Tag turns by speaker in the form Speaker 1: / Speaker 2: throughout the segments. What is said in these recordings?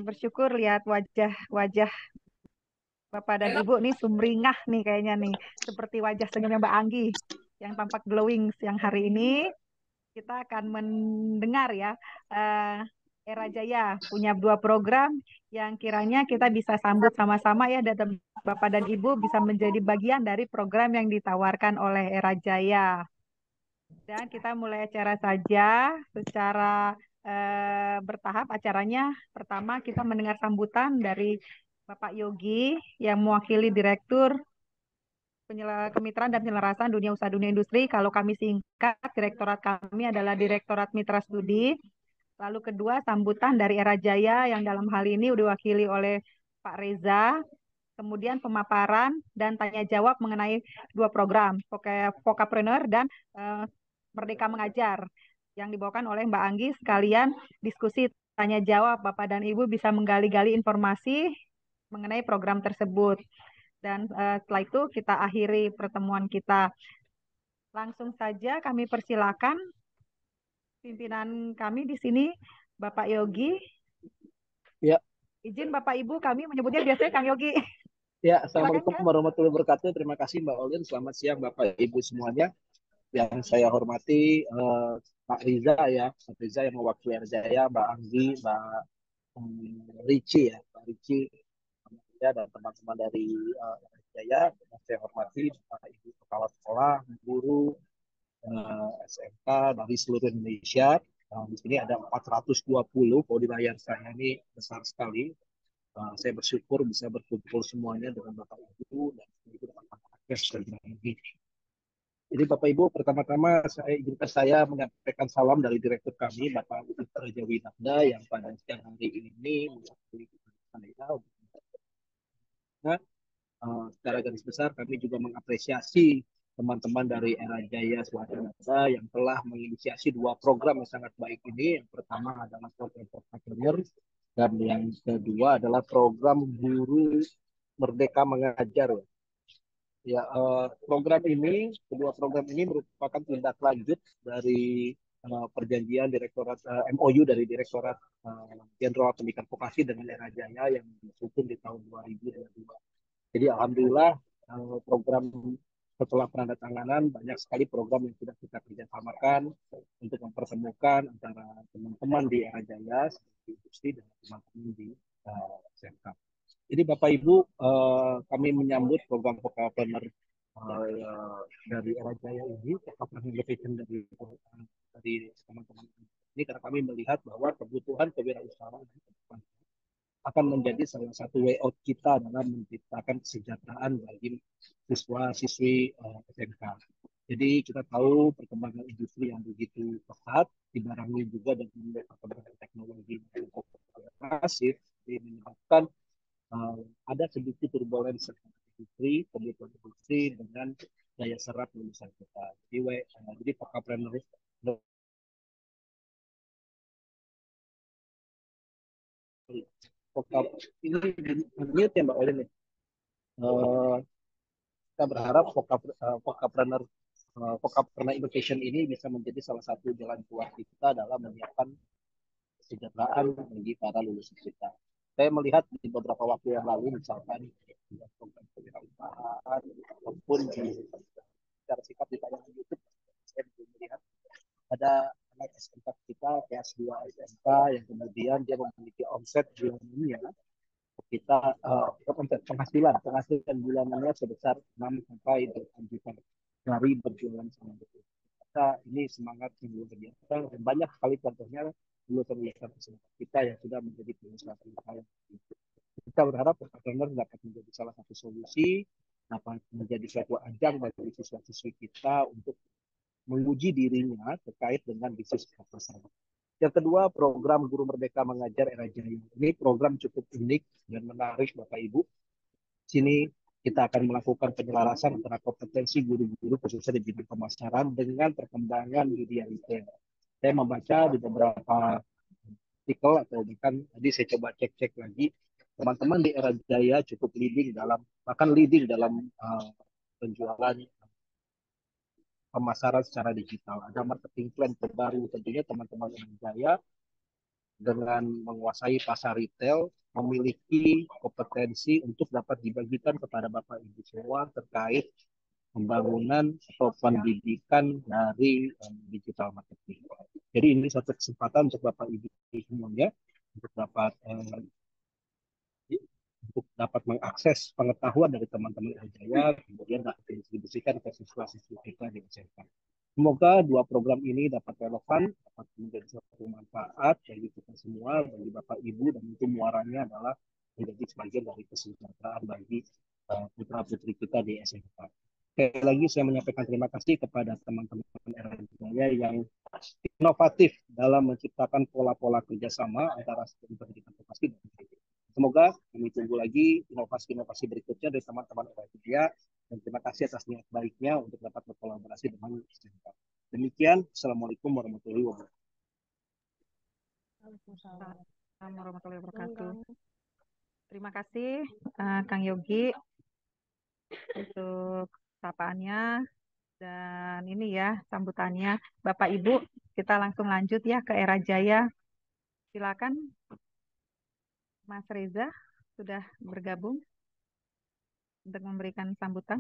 Speaker 1: Bersyukur lihat wajah-wajah Bapak dan Ibu nih sumringah nih kayaknya nih. Seperti wajah senyumnya Mbak Anggi yang tampak glowing siang hari ini. Kita akan mendengar ya, eh, Era Jaya punya dua program yang kiranya kita bisa sambut sama-sama ya, dan Bapak dan Ibu bisa menjadi bagian dari program yang ditawarkan oleh Era Jaya. Dan kita mulai acara saja secara bertahap acaranya. Pertama kita mendengar sambutan dari Bapak Yogi yang mewakili Direktur Kemitraan dan Penyelarasan Dunia Usaha Dunia Industri. Kalau kami singkat, direktorat kami adalah Direktorat Mitra Studi. Lalu kedua, sambutan dari Era Jaya yang dalam hal ini diwakili oleh Pak Reza. Kemudian pemaparan dan tanya jawab mengenai dua program, Vokapreneur dan eh, Merdeka Mengajar yang dibawakan oleh Mbak Anggi. Sekalian diskusi tanya jawab, Bapak dan Ibu bisa menggali-gali informasi mengenai program tersebut. Dan setelah itu kita akhiri pertemuan kita. Langsung saja kami persilakan pimpinan kami di sini, Bapak Yogi.
Speaker 2: Ya,
Speaker 1: Izin Bapak Ibu kami menyebutnya biasanya Kang Yogi.
Speaker 2: ya,
Speaker 1: Silakan
Speaker 2: Assalamualaikum
Speaker 1: Kang.
Speaker 2: warahmatullahi wabarakatuh. Terima kasih Mbak Olin. Selamat siang Bapak Ibu semuanya. Yang saya hormati Pak Riza ya, Pak Riza yang mewakili Arjaya, Mbak Anggi, Mbak Ricci ya, Pak Ricci ya, dan teman-teman dari Arjaya. Yang saya hormati Bapak Ibu kepala sekolah, guru, SMK dari seluruh Indonesia. Di sini ada 420, kalau di layar saya ini besar sekali. Saya bersyukur bisa berkumpul semuanya dengan Bapak Ibu dan Ibu dengan akses dan ini. Jadi Bapak Ibu, pertama-tama saya menyampaikan salam dari direktur kami, Bapak Raja Winanda, yang pada siang hari ini mewakili saya. Nah, secara garis besar kami juga mengapresiasi teman-teman dari Era Jaya Swasta yang telah menginisiasi dua program yang sangat baik ini. Yang pertama adalah program Entrepreneur dan yang kedua adalah program Guru Merdeka Mengajar. Ya, kedua program ini merupakan tindak lanjut dari perjanjian Direktorat MOU dari Direktorat Jenderal Pendidikan Vokasi dengan Era Jaya yang disusun di tahun 2022. Jadi alhamdulillah program setelah penandatanganan banyak sekali program yang sudah kita kerjasamakan untuk mempertemukan antara teman-teman di Era Jaya seperti industri dan teman-teman di SMK. Jadi Bapak Ibu, kami menyambut program Vokapreneur dari Era Jaya ini, Vokapreneur Innovation dari teman-teman ini, karena kami melihat bahwa kebutuhan kewirausahaan akan menjadi salah satu way out kita dalam menciptakan kesejahteraan bagi siswa-siswi SMK. Jadi kita tahu perkembangan industri yang begitu pesat, dibarengi juga dengan perkembangan teknologi yang masif, menyebabkan ada sedikit turbulensi industri, kebutuhan industri dengan daya serap lulusan kita. Jadi Vokapreneur ini mute ya Mbak Olin nih. Kita berharap Vokapreneur Innovation ini bisa menjadi salah satu jalan keluar kita dalam menyiapkan kesejahteraan bagi para lulusan kita. Saya melihat di beberapa waktu yang lalu, misalkan program kewirausahaan ataupun secara singkat di tayangan YouTube, saya belum melihat ada anak SMK kita, PS2 SMK, yang kemudian dia memiliki omset bulanannya kita penghasilan bulanannya sebesar 6 sampai 8 juta dari berjualan sama itu. Kita ini semangat yang luar biasa dan banyak sekali contohnya lulusan-lulusan kita yang sudah menjadi pengusaha. Kita berharap entrepreneur dapat menjadi salah satu solusi, dapat menjadi suatu ajang bagi siswa-siswi kita untuk menguji dirinya terkait dengan bisnis profesional. Yang kedua, program Guru Merdeka Mengajar Era Jaya. Ini program cukup unik dan menarik Bapak Ibu. Sini kita akan melakukan penyelarasan antara kompetensi guru-guru khususnya di bidang pemasaran dengan perkembangan media retail. Saya membaca di beberapa artikel atau bahkan tadi saya coba cek-cek lagi, teman-teman di Era Jaya cukup leading dalam penjualan pemasaran secara digital. Ada marketing plan terbaru, tentunya teman-teman Era Jaya dengan menguasai pasar retail, memiliki kompetensi untuk dapat dibagikan kepada Bapak Ibu semua terkait pembangunan atau pendidikan dari digital marketing. Jadi ini satu kesempatan untuk Bapak Ibu semuanya untuk dapat mengakses pengetahuan dari teman-teman Jaya, kemudian dapat didistribusikan ke siswa-siswi kita di SMK. Semoga dua program ini dapat relevan, dapat menjadi suatu manfaat bagi kita semua, bagi Bapak Ibu, dan itu muaranya adalah menjadi sebagian dari kesejahteraan bagi putra-putri kita di SMK. Sekali lagi saya menyampaikan terima kasih kepada teman-teman Jaya yang inovatif dalam menciptakan pola-pola kerjasama antara sistem pendidikan vokasi dan pendidikan. Semoga kami tunggu lagi inovasi-inovasi berikutnya dari teman-teman Jaya, dan terima kasih atas niat baiknya untuk dapat berkolaborasi dengan SMK. Demikian, Assalamualaikum warahmatullahi wabarakatuh.
Speaker 1: Assalamualaikum warahmatullahi wabarakatuh. Terima kasih Kang Yogi untuk sapaannya dan ini ya sambutannya. Bapak Ibu, kita langsung lanjut ya ke Era Jaya. Silakan Mas Reza sudah bergabung untuk memberikan sambutan.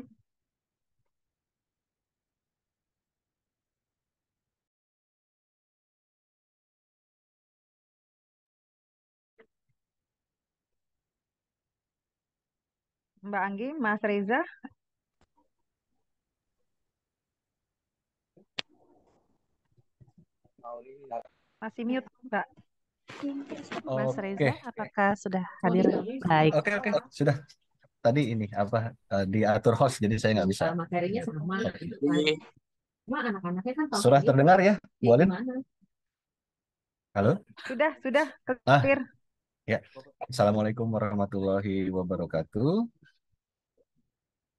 Speaker 1: Mbak Anggi, Mas Reza, masih mute, Mbak. Mas Reza,
Speaker 3: Oke,
Speaker 1: apakah sudah hadir? Baik.
Speaker 3: oke, sudah. Tadi ini apa diatur host, jadi saya nggak bisa.
Speaker 4: Materinya sama.
Speaker 3: Oke.
Speaker 4: Cuma anak-anaknya kan tahu
Speaker 3: Sudah terdengar ya, Bu Alin?
Speaker 4: gimana.
Speaker 3: Halo?
Speaker 1: Sudah
Speaker 3: Ah,
Speaker 1: clear.
Speaker 3: ya. Assalamualaikum warahmatullahi wabarakatuh.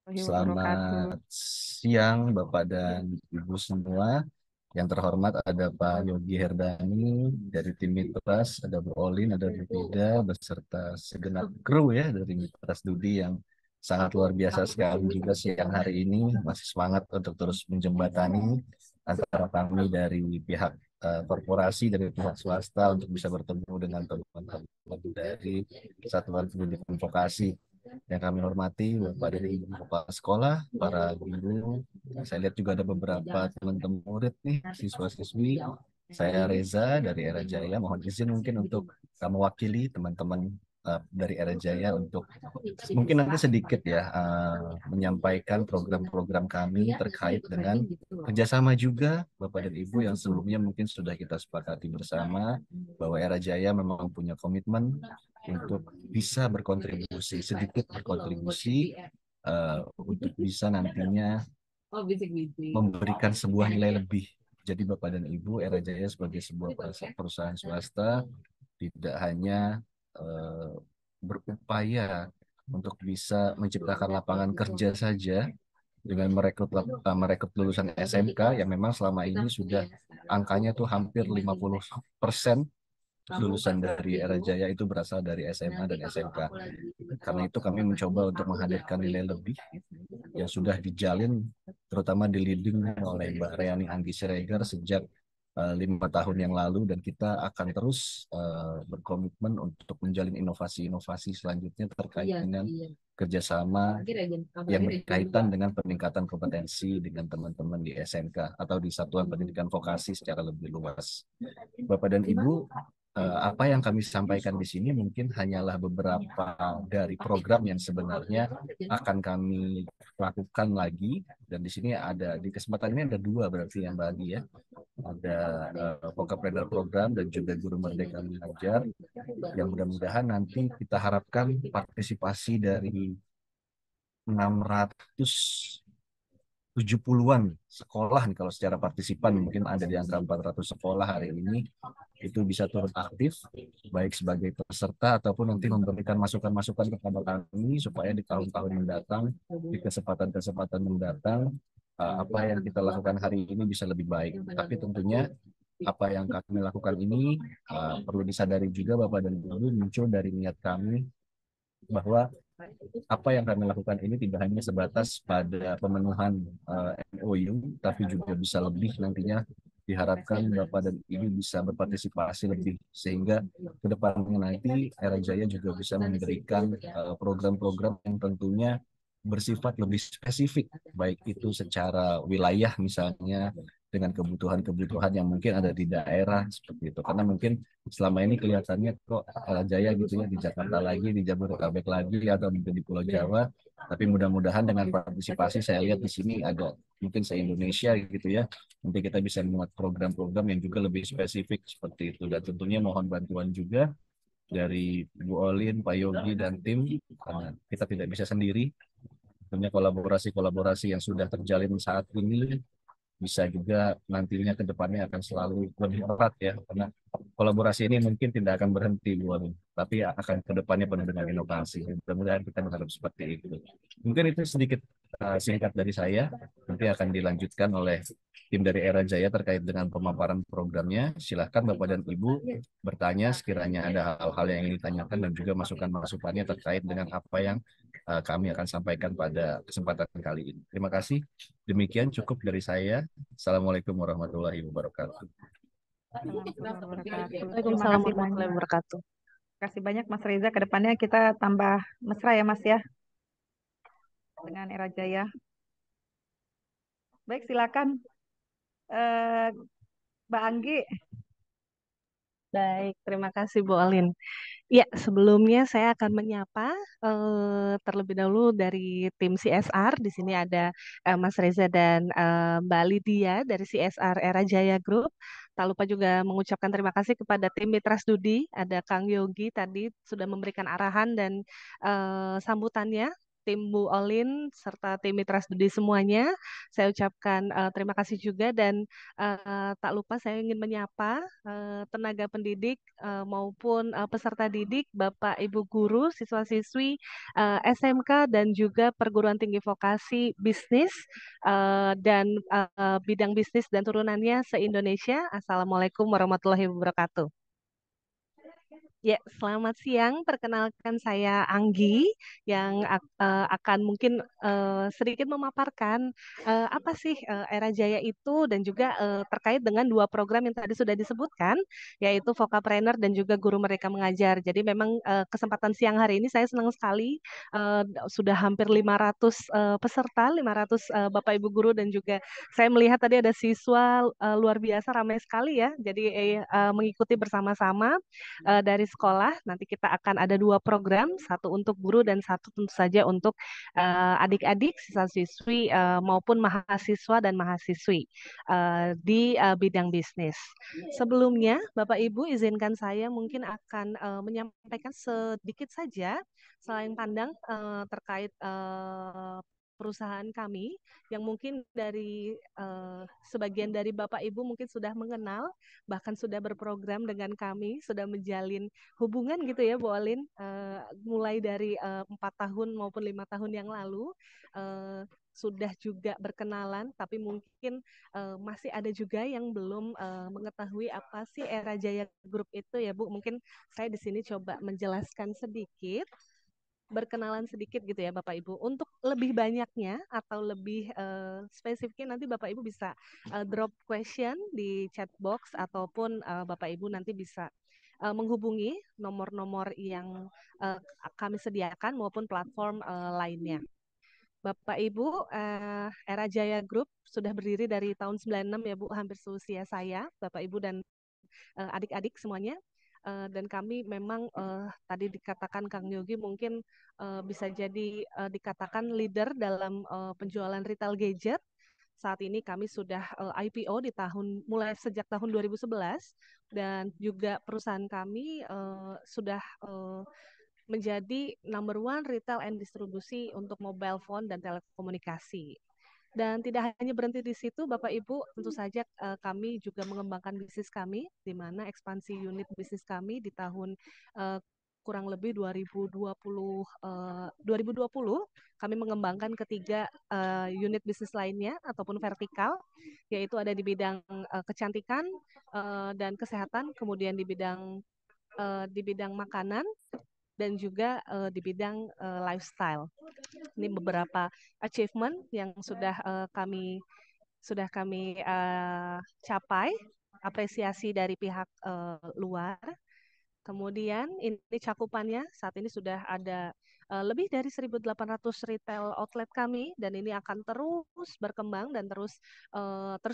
Speaker 1: Wabarakatuh.
Speaker 3: Selamat siang Bapak dan Ibu semua. Yang terhormat ada Pak Yogi Herdani dari tim Mitras, ada Bu Olin, ada Bu Fida, beserta segenap kru ya dari Mitras Dudi yang sangat luar biasa sekali juga siang hari ini masih semangat untuk terus menjembatani antara kami dari pihak korporasi, dari pihak swasta untuk bisa bertemu dengan teman-teman dari Satuan Pendidikan Vokasi. Yang kami hormati Bapak dan Ibu Kepala Sekolah, para guru. Saya lihat juga ada beberapa teman-teman murid nih, siswa-siswi. Saya Reza dari Era Jaya. Mohon izin mungkin untuk mewakili teman-teman dari Era Jaya untuk mungkin nanti sedikit ya menyampaikan program-program kami terkait dengan kerjasama juga Bapak dan Ibu yang sebelumnya mungkin sudah kita sepakati bersama bahwa Era Jaya memang punya komitmen untuk bisa berkontribusi, sedikit berkontribusi untuk bisa nantinya memberikan sebuah nilai lebih. Jadi Bapak dan Ibu, Era Jaya sebagai sebuah perusahaan swasta tidak hanya berupaya untuk bisa menciptakan lapangan kerja saja dengan merekrut lulusan SMK yang memang selama ini sudah angkanya tuh hampir 50% lulusan dari Era Jaya itu berasal dari SMA dan SMK. Karena itu kami mencoba untuk menghadirkan nilai lebih yang sudah dijalin terutama di leading oleh Mbak Reani Anggi Siregar sejak 5 tahun yang lalu, dan kita akan terus berkomitmen untuk menjalin inovasi-inovasi selanjutnya terkait dengan kerjasama yang berkaitan dengan peningkatan kompetensi dengan teman-teman di SMK atau di Satuan Pendidikan Vokasi secara lebih luas. Bapak dan Ibu, apa yang kami sampaikan di sini mungkin hanyalah beberapa dari program yang sebenarnya akan kami lakukan lagi, dan di sini ada di kesempatan ini ada dua berarti yang bagi ya, ada vocabulary program dan juga guru merdeka mengajar yang mudah-mudahan nanti kita harapkan partisipasi dari 670-an sekolah nih, kalau secara partisipan mungkin ada di angka 400 sekolah hari ini itu bisa turut aktif baik sebagai peserta ataupun nanti memberikan masukan-masukan kepada kami supaya di tahun-tahun mendatang, di kesempatan-kesempatan mendatang apa yang kita lakukan hari ini bisa lebih baik. Tapi tentunya apa yang kami lakukan ini perlu disadari juga Bapak dan Ibu, muncul dari niat kami bahwa apa yang kami lakukan ini tidak hanya sebatas pada pemenuhan MOU, tapi juga bisa lebih nantinya diharapkan Bapak dan Ibu bisa berpartisipasi lebih sehingga ke depannya nanti Era Jaya juga bisa memberikan program-program yang tentunya bersifat lebih spesifik, baik itu secara wilayah misalnya dengan kebutuhan-kebutuhan yang mungkin ada di daerah seperti itu. Karena mungkin selama ini kelihatannya kok Era Jaya gitu ya di Jakarta lagi, di Jabodetabek lagi, atau mungkin di Pulau Jawa. Tapi mudah-mudahan dengan partisipasi saya lihat di sini ada mungkin se-Indonesia gitu ya. Nanti kita bisa membuat program-program yang juga lebih spesifik seperti itu. Dan tentunya mohon bantuan juga dari Bu Olin, Pak Yogi, dan tim, karena kita tidak bisa sendiri. Tentunya kolaborasi-kolaborasi yang sudah terjalin saat ini bisa juga nantinya ke depannya akan selalu lebih erat ya, karena kolaborasi ini mungkin tidak akan berhenti Bu Olin, tapi akan ke depannya penuh dengan inovasi. Mudah-mudahan kita berharap seperti itu. Mungkin itu sedikit singkat dari saya, nanti akan dilanjutkan oleh tim dari Era Jaya terkait dengan pemaparan programnya. Silahkan Bapak dan Ibu bertanya sekiranya ada hal-hal yang ingin ditanyakan dan juga masukan-masukannya terkait dengan apa yang kami akan sampaikan pada kesempatan kali ini. Terima kasih. Demikian cukup dari saya. Assalamualaikum warahmatullahi wabarakatuh.
Speaker 1: Assalamualaikum warahmatullahi wabarakatuh. Terima
Speaker 4: Waalaikumsalam
Speaker 1: kasih
Speaker 4: warahmatullahi
Speaker 1: banyak.
Speaker 4: wabarakatuh.
Speaker 1: Terima kasih banyak Mas Reza. Kedepannya kita tambah mesra ya Mas ya dengan Era Jaya. Baik, silakan eh, Mbak Anggi.
Speaker 4: Baik, terima kasih Bu Olin. Ya, sebelumnya saya akan menyapa terlebih dahulu dari tim CSR. Di sini ada Mas Reza dan Mbak Lydia dari CSR Era Jaya Group. Tak lupa juga mengucapkan terima kasih kepada tim Mitra Studi. Ada Kang Yogi tadi sudah memberikan arahan dan sambutannya. Tim Bu Olin serta tim Mitra Studi semuanya. Saya ucapkan terima kasih juga dan tak lupa saya ingin menyapa tenaga pendidik maupun peserta didik, Bapak Ibu guru, siswa-siswi SMK dan juga perguruan tinggi vokasi bisnis dan bidang bisnis dan turunannya se-Indonesia. Assalamualaikum warahmatullahi wabarakatuh. Ya, selamat siang. Perkenalkan saya Anggi yang akan mungkin sedikit memaparkan apa sih Era Jaya itu dan juga terkait dengan dua program yang tadi sudah disebutkan, yaitu Vokapreneur dan juga Guru Merdeka Mengajar. Jadi memang kesempatan siang hari ini saya senang sekali sudah hampir 500 peserta, 500 Bapak Ibu guru dan juga saya melihat tadi ada siswa luar biasa ramai sekali ya. Jadi mengikuti bersama-sama dari sekolah. Nanti kita akan ada dua program, satu untuk guru dan satu tentu saja untuk adik-adik, siswa-siswi maupun mahasiswa dan mahasiswi di bidang bisnis. Sebelumnya, Bapak Ibu izinkan saya mungkin akan menyampaikan sedikit saja selain pandang terkait perusahaan kami yang mungkin dari sebagian dari Bapak Ibu mungkin sudah mengenal, bahkan sudah berprogram dengan kami, sudah menjalin hubungan gitu ya Bu Olin, mulai dari 4 tahun maupun 5 tahun yang lalu, sudah juga berkenalan, tapi mungkin masih ada juga yang belum mengetahui apa sih Era Jaya Group itu ya Bu. Mungkin saya di sini coba menjelaskan sedikit, berkenalan sedikit gitu ya Bapak Ibu. Untuk lebih banyaknya atau lebih spesifiknya nanti Bapak Ibu bisa drop question di chat box ataupun Bapak Ibu nanti bisa menghubungi nomor-nomor yang kami sediakan maupun platform lainnya. Bapak Ibu, Era Jaya Group sudah berdiri dari tahun 96 ya Bu, hampir seusia saya, Bapak Ibu dan adik-adik semuanya. Dan kami memang tadi dikatakan Kang Yogi mungkin bisa jadi dikatakan leader dalam penjualan retail gadget. Saat ini kami sudah IPO di mulai sejak tahun 2011 dan juga perusahaan kami sudah menjadi number one retail and distribusi untuk mobile phone dan telekomunikasi. Dan tidak hanya berhenti di situ, Bapak Ibu, tentu saja kami juga mengembangkan bisnis kami, di mana ekspansi unit bisnis kami di tahun kurang lebih 2020 kami mengembangkan ketiga unit bisnis lainnya ataupun vertikal, yaitu ada di bidang kecantikan dan kesehatan, kemudian di bidang makanan dan juga di bidang lifestyle. Ini beberapa achievement yang sudah kami sudah kami capai, apresiasi dari pihak luar. Kemudian ini cakupannya saat ini sudah ada lebih dari 1.800 retail outlet kami dan ini akan terus berkembang dan terus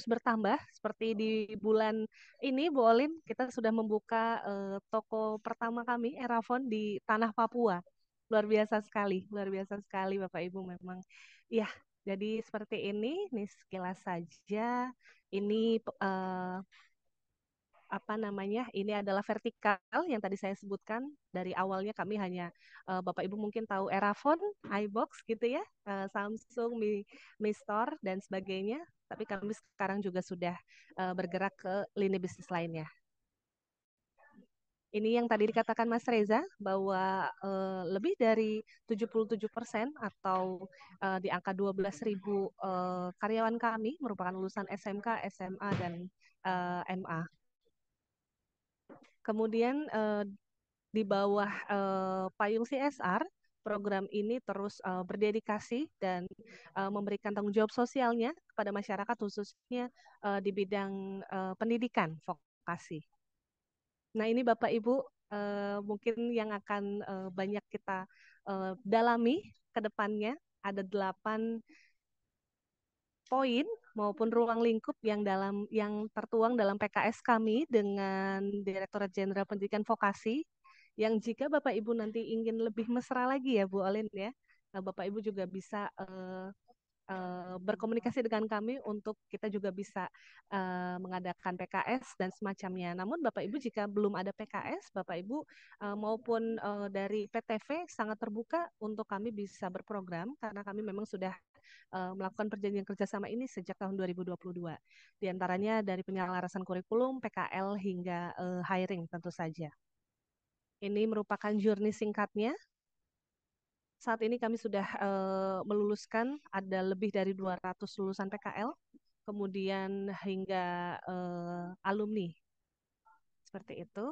Speaker 4: bertambah seperti di bulan ini Bu Olin kita sudah membuka toko pertama kami Erafon di tanah Papua. Luar biasa sekali Bapak Ibu memang. Ya, jadi seperti ini sekilas saja. Ini apa namanya, ini adalah vertikal yang tadi saya sebutkan. Dari awalnya kami hanya Bapak Ibu mungkin tahu Erafon, iBox gitu ya, Samsung, Mi Store dan sebagainya. Tapi kami sekarang juga sudah bergerak ke lini bisnis lainnya. Ini yang tadi dikatakan Mas Reza bahwa lebih dari 77% atau di angka 12.000 karyawan kami merupakan lulusan SMK, SMA dan MA. Kemudian di bawah payung CSR, program ini terus berdedikasi dan memberikan tanggung jawab sosialnya kepada masyarakat khususnya di bidang pendidikan vokasi. Nah ini Bapak Ibu mungkin yang akan banyak kita dalami ke depannya. Ada 8 poin maupun ruang lingkup yang tertuang dalam PKS kami dengan Direktorat Jenderal Pendidikan Vokasi yang jika Bapak Ibu nanti ingin lebih mesra lagi ya Bu Olin ya, Bapak Ibu juga bisa berkomunikasi dengan kami untuk kita juga bisa mengadakan PKS dan semacamnya. Namun Bapak Ibu jika belum ada PKS, Bapak Ibu maupun dari PTV sangat terbuka untuk kami bisa berprogram karena kami memang sudah melakukan perjanjian kerjasama ini sejak tahun 2022. Di antaranya dari penyelarasan kurikulum, PKL hingga hiring tentu saja. Ini merupakan journey singkatnya. Saat ini kami sudah meluluskan ada lebih dari 200 lulusan PKL, kemudian hingga alumni. Seperti itu.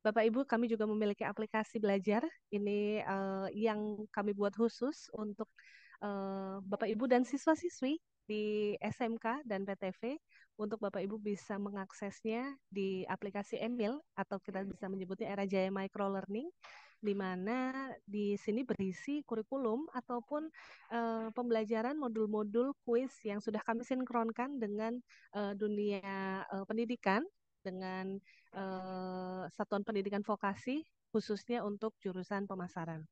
Speaker 4: Bapak Ibu, kami juga memiliki aplikasi belajar. Ini yang kami buat khusus untuk Bapak Ibu dan siswa-siswi di SMK dan PTV untuk Bapak Ibu bisa mengaksesnya di aplikasi Emil atau kita bisa menyebutnya Era Jaya Micro Learning, di mana di sini berisi kurikulum ataupun pembelajaran modul-modul kuis yang sudah kami sinkronkan dengan dunia pendidikan dengan Satuan Pendidikan Vokasi khususnya untuk jurusan pemasaran.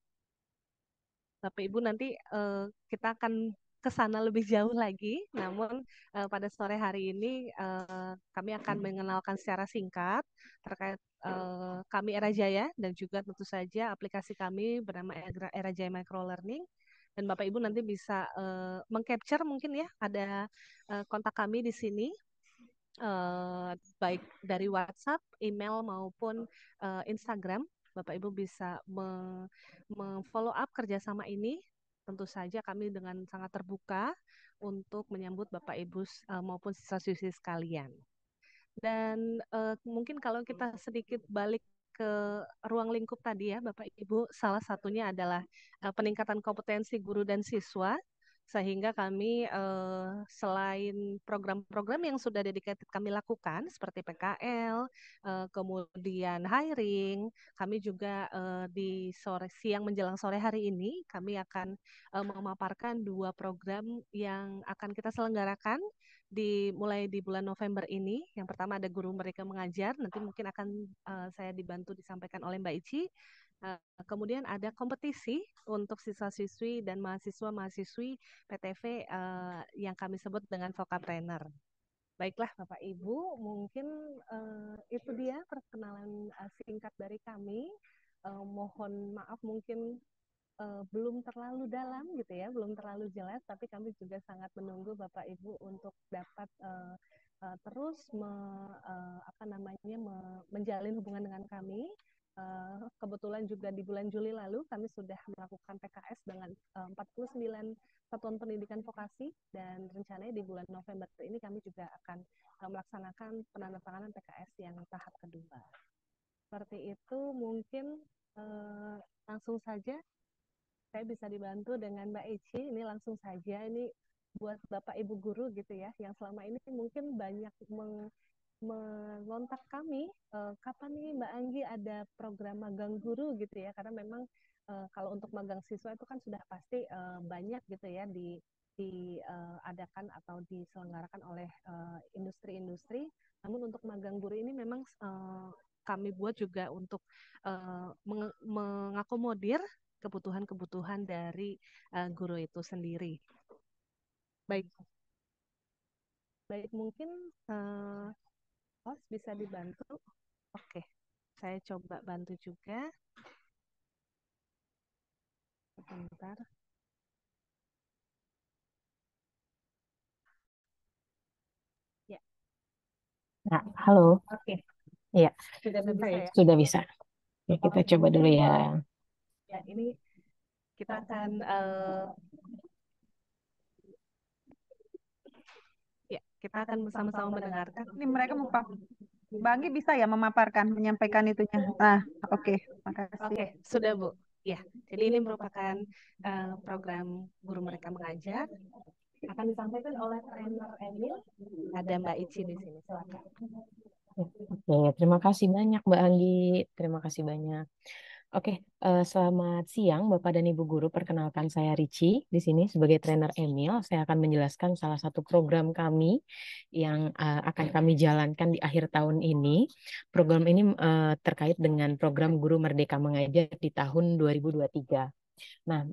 Speaker 4: Bapak Ibu nanti kita akan ke sana lebih jauh lagi, namun pada sore hari ini kami akan mengenalkan secara singkat terkait kami Era Jaya dan juga tentu saja aplikasi kami bernama Era Jaya Micro Learning. Dan Bapak Ibu nanti bisa mengcapture mungkin ya ada kontak kami di sini baik dari WhatsApp, email maupun Instagram. Bapak Ibu bisa follow up kerjasama ini. Tentu saja kami dengan sangat terbuka untuk menyambut Bapak Ibu maupun siswa-siswi sekalian. Dan mungkin kalau kita sedikit balik ke ruang lingkup tadi ya Bapak Ibu, salah satunya adalah peningkatan kompetensi guru dan siswa sehingga kami selain program-program yang sudah dedicated kami lakukan seperti PKL, kemudian hiring, kami juga di siang menjelang sore hari ini kami akan memaparkan 2 program yang akan kita selenggarakan mulai di bulan November ini. Yang pertama ada guru mereka mengajar, nanti mungkin akan saya dibantu disampaikan oleh Mbak Ici. Kemudian ada kompetisi untuk siswa-siswi dan mahasiswa-mahasiswi PTV yang kami sebut dengan Vocapreneur. Baiklah Bapak Ibu, mungkin itu dia perkenalan singkat dari kami. Mohon maaf mungkin belum terlalu dalam gitu ya, belum terlalu jelas, tapi kami juga sangat menunggu Bapak Ibu untuk dapat terus menjalin hubungan dengan kami. Kebetulan juga di bulan Juli lalu kami sudah melakukan PKS dengan 49 satuan pendidikan vokasi dan rencananya di bulan November ini kami juga akan melaksanakan penandatanganan PKS yang tahap kedua. Seperti itu mungkin langsung saja saya bisa dibantu dengan Mbak Ici. Ini langsung saja ini buat Bapak Ibu guru gitu ya, yang selama ini mungkin banyak mengontak kami, kapan nih Mbak Anggi ada program magang guru gitu ya, karena memang kalau untuk magang siswa itu kan sudah pasti banyak gitu ya diadakan atau diselenggarakan oleh industri-industri. Namun untuk magang guru ini memang kami buat juga untuk mengakomodir kebutuhan-kebutuhan dari guru itu sendiri. Baik, baik mungkin host bisa dibantu. Oke, saya coba bantu juga. Sebentar. Ya.
Speaker 5: Nah, halo.
Speaker 4: Oke,
Speaker 5: Iya,
Speaker 4: sudah bisa ya.
Speaker 5: sudah bisa. Ya, kita coba dulu ya.
Speaker 4: Ya, ini kita akan ya, kita akan bersama-sama mendengarkan.
Speaker 1: Ini mereka mau Mbak Anggi bisa ya memaparkan, menyampaikan itunya. Nah, oke, makasih.
Speaker 4: Oke, sudah Bu. Ya, jadi ini merupakan program guru mereka mengajar, akan disampaikan oleh trainer Emil. Ada Mbak Ici di sini, silakan.
Speaker 5: Oke, terima kasih banyak Mbak Anggi. Terima kasih banyak. Oke, selamat siang Bapak dan Ibu guru. Perkenalkan saya Ricci di sini sebagai trainer Emil. Saya akan menjelaskan salah satu program kami yang akan kami jalankan di akhir tahun ini. Program ini terkait dengan program Guru Merdeka Mengajar di tahun 2023. Nah,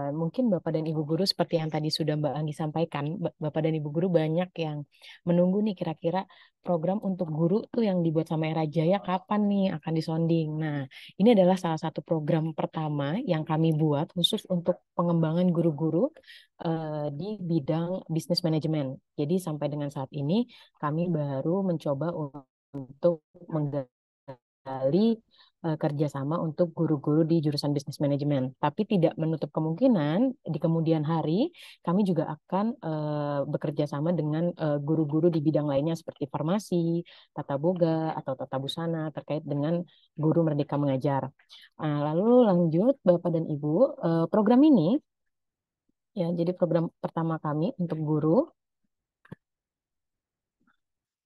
Speaker 5: mungkin Bapak dan Ibu guru seperti yang tadi sudah Mbak Anggi sampaikan, Bapak dan Ibu guru banyak yang menunggu nih kira-kira program untuk guru tuh yang dibuat sama Era Jaya kapan nih akan disonding. Nah, ini adalah salah satu program pertama yang kami buat khusus untuk pengembangan guru-guru di bidang bisnis manajemen. Jadi sampai dengan saat ini kami baru mencoba untuk menggali kerjasama untuk guru-guru di jurusan bisnis manajemen. Tapi tidak menutup kemungkinan di kemudian hari kami juga akan bekerja sama dengan guru-guru di bidang lainnya seperti farmasi, tata boga, atau tata busana terkait dengan guru Merdeka Mengajar. Lalu lanjut Bapak dan Ibu, program ini ya jadi program pertama kami untuk guru.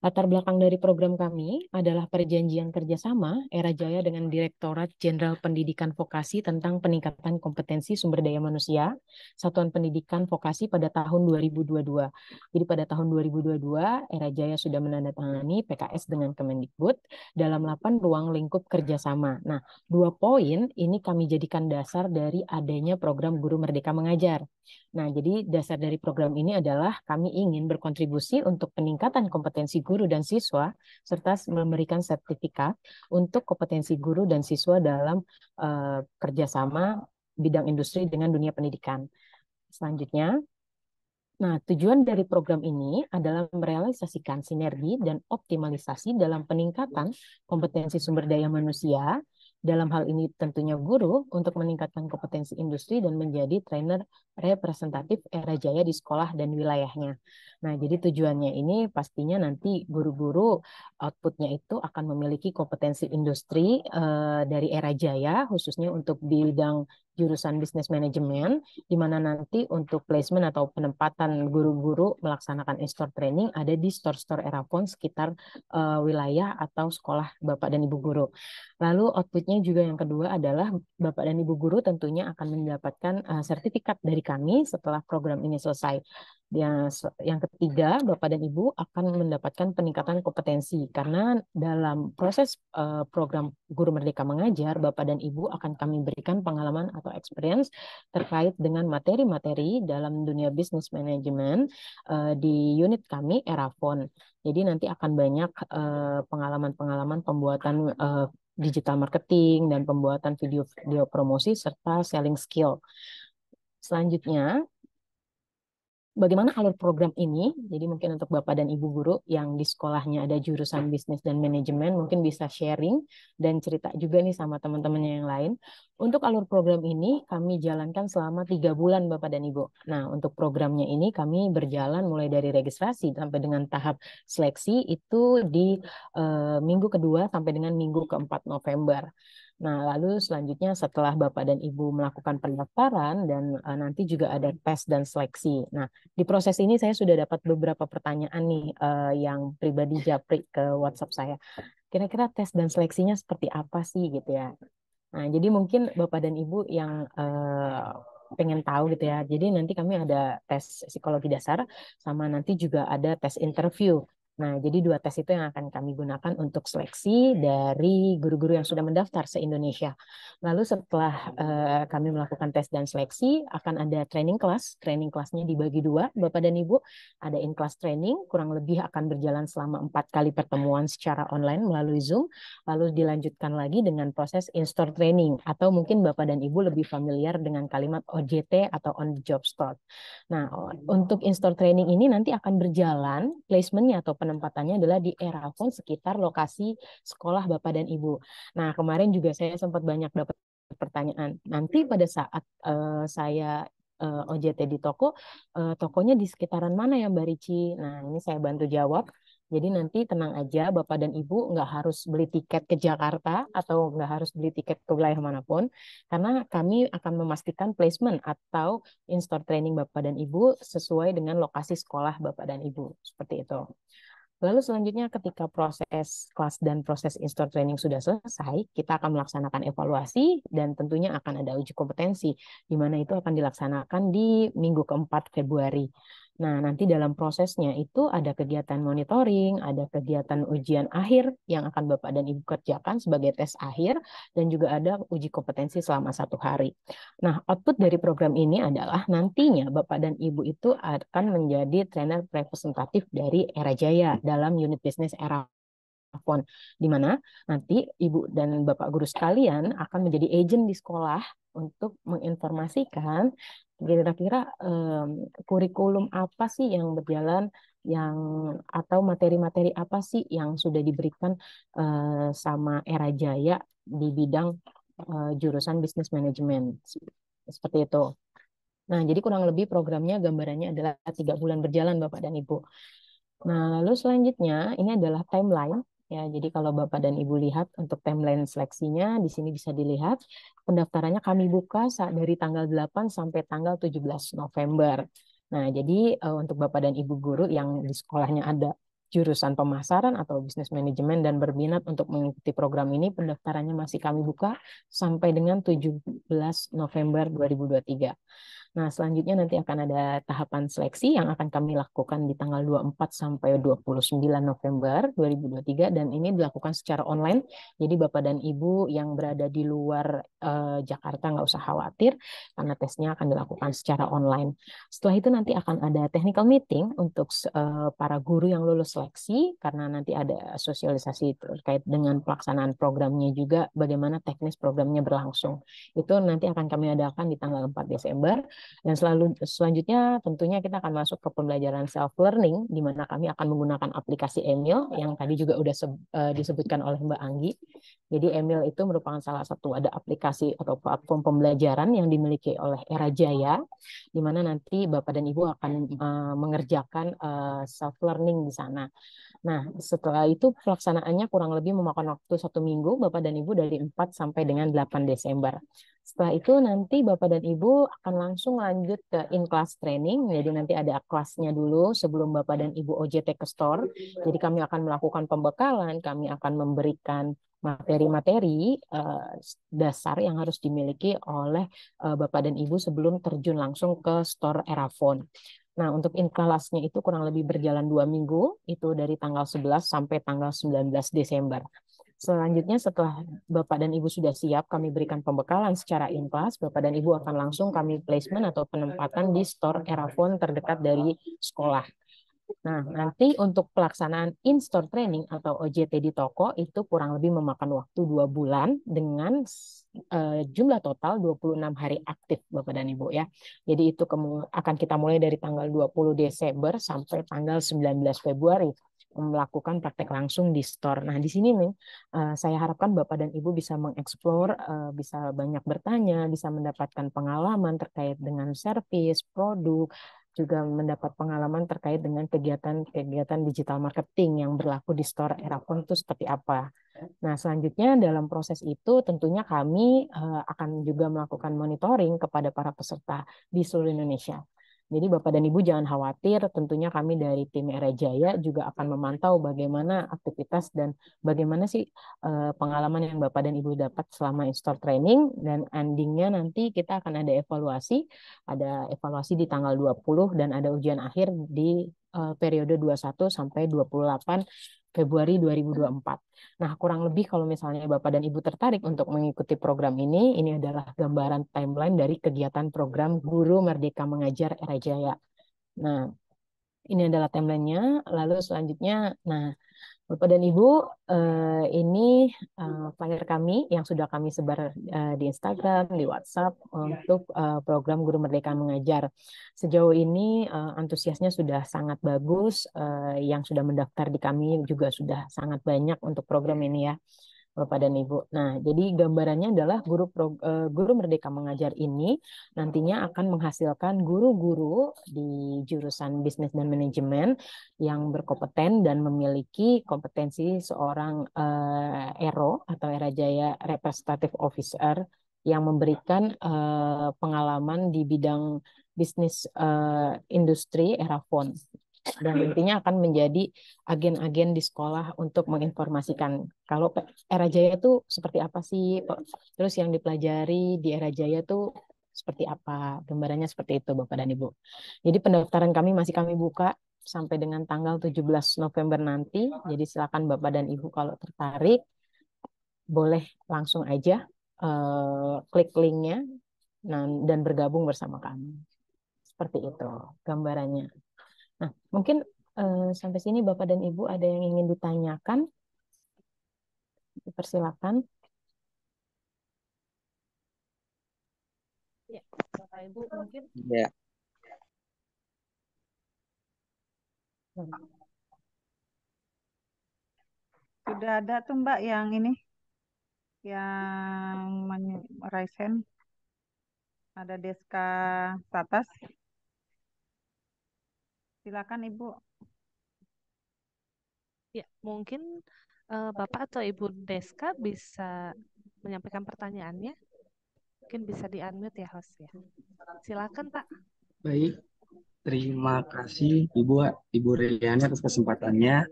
Speaker 5: Latar belakang dari program kami adalah perjanjian kerjasama Era Jaya dengan Direktorat Jenderal Pendidikan Vokasi tentang peningkatan kompetensi sumber daya manusia Satuan Pendidikan Vokasi pada tahun 2022. Jadi pada tahun 2022 Era Jaya sudah menandatangani PKS dengan Kemendikbud dalam 8 ruang lingkup kerjasama. Nah, 2 poin ini kami jadikan dasar dari adanya program Guru Merdeka Mengajar. Nah, jadi dasar dari program ini adalah kami ingin berkontribusi untuk peningkatan kompetensi guru dan siswa, serta memberikan sertifikat untuk kompetensi guru dan siswa dalam kerjasama bidang industri dengan dunia pendidikan. Selanjutnya, nah, tujuan dari program ini adalah merealisasikan sinergi dan optimalisasi dalam peningkatan kompetensi sumber daya manusia. Dalam hal ini tentunya guru untuk meningkatkan kompetensi industri dan menjadi trainer representatif Era Jaya di sekolah dan wilayahnya. Nah, jadi tujuannya ini pastinya nanti guru-guru outputnya itu akan memiliki kompetensi industri dari Era Jaya, khususnya untuk bidang jurusan bisnis manajemen, di mana nanti untuk placement atau penempatan guru-guru melaksanakan in-store training ada di store-store Erapon sekitar wilayah atau sekolah Bapak dan Ibu guru. Lalu outputnya juga yang kedua adalah Bapak dan Ibu guru tentunya akan mendapatkan sertifikat dari kami setelah program ini selesai. Yang ketiga, Bapak dan Ibu akan mendapatkan peningkatan kompetensi karena dalam proses program Guru Merdeka Mengajar, Bapak dan Ibu akan kami berikan pengalaman atau experience terkait dengan materi-materi dalam dunia bisnis manajemen di unit kami Erafon. Jadi nanti akan banyak pengalaman-pengalaman pembuatan digital marketing dan pembuatan video promosi serta selling skill. Selanjutnya, bagaimana alur program ini? Jadi mungkin untuk Bapak dan Ibu guru yang di sekolahnya ada jurusan bisnis dan manajemen mungkin bisa sharing dan cerita juga nih sama teman-temannya yang lain. Untuk alur program ini kami jalankan selama 3 bulan Bapak dan Ibu. Nah, untuk programnya ini kami berjalan mulai dari registrasi sampai dengan tahap seleksi itu di minggu kedua sampai dengan minggu keempat November. Nah, lalu selanjutnya setelah Bapak dan Ibu melakukan pendaftaran dan nanti juga ada tes dan seleksi. Nah, di proses ini saya sudah dapat beberapa pertanyaan nih yang pribadi japri ke WhatsApp saya. Kira-kira tes dan seleksinya seperti apa sih gitu ya. Nah, jadi mungkin Bapak dan Ibu yang pengen tahu gitu ya. Jadi nanti kami ada tes psikologi dasar sama nanti juga ada tes interview. Nah, jadi 2 tes itu yang akan kami gunakan untuk seleksi dari guru-guru yang sudah mendaftar se-Indonesia. Lalu setelah kami melakukan tes dan seleksi, akan ada training class. Training classnya dibagi 2, Bapak dan Ibu. Ada in-class training, kurang lebih akan berjalan selama 4 kali pertemuan secara online melalui Zoom. Lalu dilanjutkan lagi dengan proses in-store training, atau mungkin Bapak dan Ibu lebih familiar dengan kalimat OJT atau on the job start. Nah, untuk in-store training ini nanti akan berjalan, placementnya atau penempatannya adalah di Erafon sekitar lokasi sekolah Bapak dan Ibu. Nah, kemarin juga saya sempat banyak dapat pertanyaan. Nanti pada saat saya OJT di toko, tokonya di sekitaran mana ya Mbak Ricci? Nah, ini saya bantu jawab. Jadi nanti tenang aja, Bapak dan Ibu nggak harus beli tiket ke Jakarta atau nggak harus beli tiket ke wilayah manapun, karena kami akan memastikan placement atau in-store training Bapak dan Ibu sesuai dengan lokasi sekolah Bapak dan Ibu. Seperti itu. Lalu selanjutnya ketika proses kelas dan proses in-store training sudah selesai, kita akan melaksanakan evaluasi dan tentunya akan ada uji kompetensi, di mana itu akan dilaksanakan di minggu keempat Februari. Nah, nanti dalam prosesnya itu ada kegiatan monitoring, ada kegiatan ujian akhir yang akan Bapak dan Ibu kerjakan sebagai tes akhir, dan juga ada uji kompetensi selama 1 hari. Nah, output dari program ini adalah nantinya Bapak dan Ibu itu akan menjadi trainer representatif dari Era Jaya dalam unit bisnis Erafon, di mana nanti Ibu dan Bapak guru sekalian akan menjadi agent di sekolah untuk menginformasikan kira-kira kurikulum apa sih yang berjalan, yang atau materi-materi apa sih yang sudah diberikan sama Era Jaya di bidang jurusan bisnis manajemen. Seperti itu. Nah, jadi kurang lebih programnya gambarannya adalah 3 bulan berjalan Bapak dan Ibu. Nah, lalu selanjutnya ini adalah timeline. Ya, jadi kalau Bapak dan Ibu lihat untuk timeline seleksinya, di sini bisa dilihat pendaftarannya kami buka dari tanggal 8 sampai tanggal 17 November. Nah, jadi untuk Bapak dan Ibu guru yang di sekolahnya ada jurusan pemasaran atau bisnis manajemen dan berminat untuk mengikuti program ini, pendaftarannya masih kami buka sampai dengan 17 November 2023. Nah, selanjutnya nanti akan ada tahapan seleksi yang akan kami lakukan di tanggal 24 sampai 29 November 2023 dan ini dilakukan secara online. Jadi Bapak dan Ibu yang berada di luar Jakarta nggak usah khawatir karena tesnya akan dilakukan secara online. Setelah itu nanti akan ada technical meeting untuk para guru yang lulus seleksi karena nanti ada sosialisasi terkait dengan pelaksanaan programnya juga bagaimana teknis programnya berlangsung. Itu nanti akan kami adakan di tanggal 4 Desember. Dan selanjutnya tentunya kita akan masuk ke pembelajaran self-learning, di mana kami akan menggunakan aplikasi Emil, yang tadi juga udah disebutkan oleh Mbak Anggi. Jadi Emil itu merupakan salah satu ada aplikasi atau platform pembelajaran yang dimiliki oleh Era Jaya, di mana nanti Bapak dan Ibu akan mengerjakan self-learning di sana. Nah, setelah itu pelaksanaannya kurang lebih memakan waktu 1 minggu, Bapak dan Ibu dari 4 sampai dengan 8 Desember. Setelah itu nanti Bapak dan Ibu akan langsung lanjut ke in-class training. Jadi nanti ada kelasnya dulu sebelum Bapak dan Ibu OJT ke store. Jadi kami akan melakukan pembekalan, kami akan memberikan materi-materi dasar yang harus dimiliki oleh Bapak dan Ibu sebelum terjun langsung ke store Erafon. Nah, untuk in-classnya itu kurang lebih berjalan 2 minggu, itu dari tanggal 11 sampai tanggal 19 Desember. Selanjutnya setelah Bapak dan Ibu sudah siap, kami berikan pembekalan secara in-class, Bapak dan Ibu akan langsung kami placement atau penempatan di store Erafon terdekat dari sekolah. Nah, nanti untuk pelaksanaan in-store training atau OJT di toko itu kurang lebih memakan waktu 2 bulan dengan jumlah total 26 hari aktif Bapak dan Ibu ya. Jadi itu akan kita mulai dari tanggal 20 Desember sampai tanggal 19 Februari melakukan praktek langsung di store. Nah, di sini nih saya harapkan Bapak dan Ibu bisa mengeksplor, bisa banyak bertanya, bisa mendapatkan pengalaman terkait dengan servis, produk, juga mendapat pengalaman terkait dengan kegiatan-kegiatan digital marketing yang berlaku di store Erafon itu seperti apa. Nah, selanjutnya dalam proses itu tentunya kami akan juga melakukan monitoring kepada para peserta di seluruh Indonesia. Jadi Bapak dan Ibu jangan khawatir, tentunya kami dari tim Era Jaya juga akan memantau bagaimana aktivitas dan bagaimana sih pengalaman yang Bapak dan Ibu dapat selama in-store training, dan endingnya nanti kita akan ada evaluasi di tanggal 20 dan ada ujian akhir di periode 21 sampai 28 Februari 2024. Nah, kurang lebih kalau misalnya Bapak dan Ibu tertarik untuk mengikuti program ini adalah gambaran timeline dari kegiatan program Guru Merdeka Mengajar Era Jaya. Nah, ini adalah timelinenya. Lalu selanjutnya, nah, Bapak dan Ibu, ini flyer kami yang sudah kami sebar di Instagram, di WhatsApp untuk program Guru Merdeka Mengajar. Sejauh ini antusiasnya sudah sangat bagus, yang sudah mendaftar di kami juga sudah sangat banyak untuk program ini ya, Bapak dan Ibu. Nah, jadi gambarannya adalah Guru Merdeka Mengajar ini nantinya akan menghasilkan guru-guru di jurusan bisnis dan manajemen yang berkompeten dan memiliki kompetensi seorang ERO atau Era Jaya Representative Officer yang memberikan pengalaman di bidang bisnis industri Erafon, dan nantinya akan menjadi agen-agen di sekolah untuk menginformasikan kalau Era Jaya itu seperti apa sih, terus yang dipelajari di Era Jaya itu seperti apa, gambarannya seperti itu Bapak dan Ibu. Jadi pendaftaran kami kami buka sampai dengan tanggal 17 November nanti, jadi silakan Bapak dan Ibu kalau tertarik boleh langsung aja klik linknya dan bergabung bersama kami. Seperti itu gambarannya. Nah, mungkin sampai sini Bapak dan Ibu ada yang ingin ditanyakan? Dipersilakan.
Speaker 4: Ya, Bapak Ibu mungkin.
Speaker 2: Ya.
Speaker 1: Sudah ada tuh Mbak yang ini, yang raise hand. Ada Deska Satas. Silakan Ibu.
Speaker 4: Ya, mungkin Bapak atau Ibu Deska bisa menyampaikan pertanyaannya. Mungkin bisa di-unmute ya host ya. Silakan Pak.
Speaker 6: Baik, terima kasih Ibu Riana atas kesempatannya.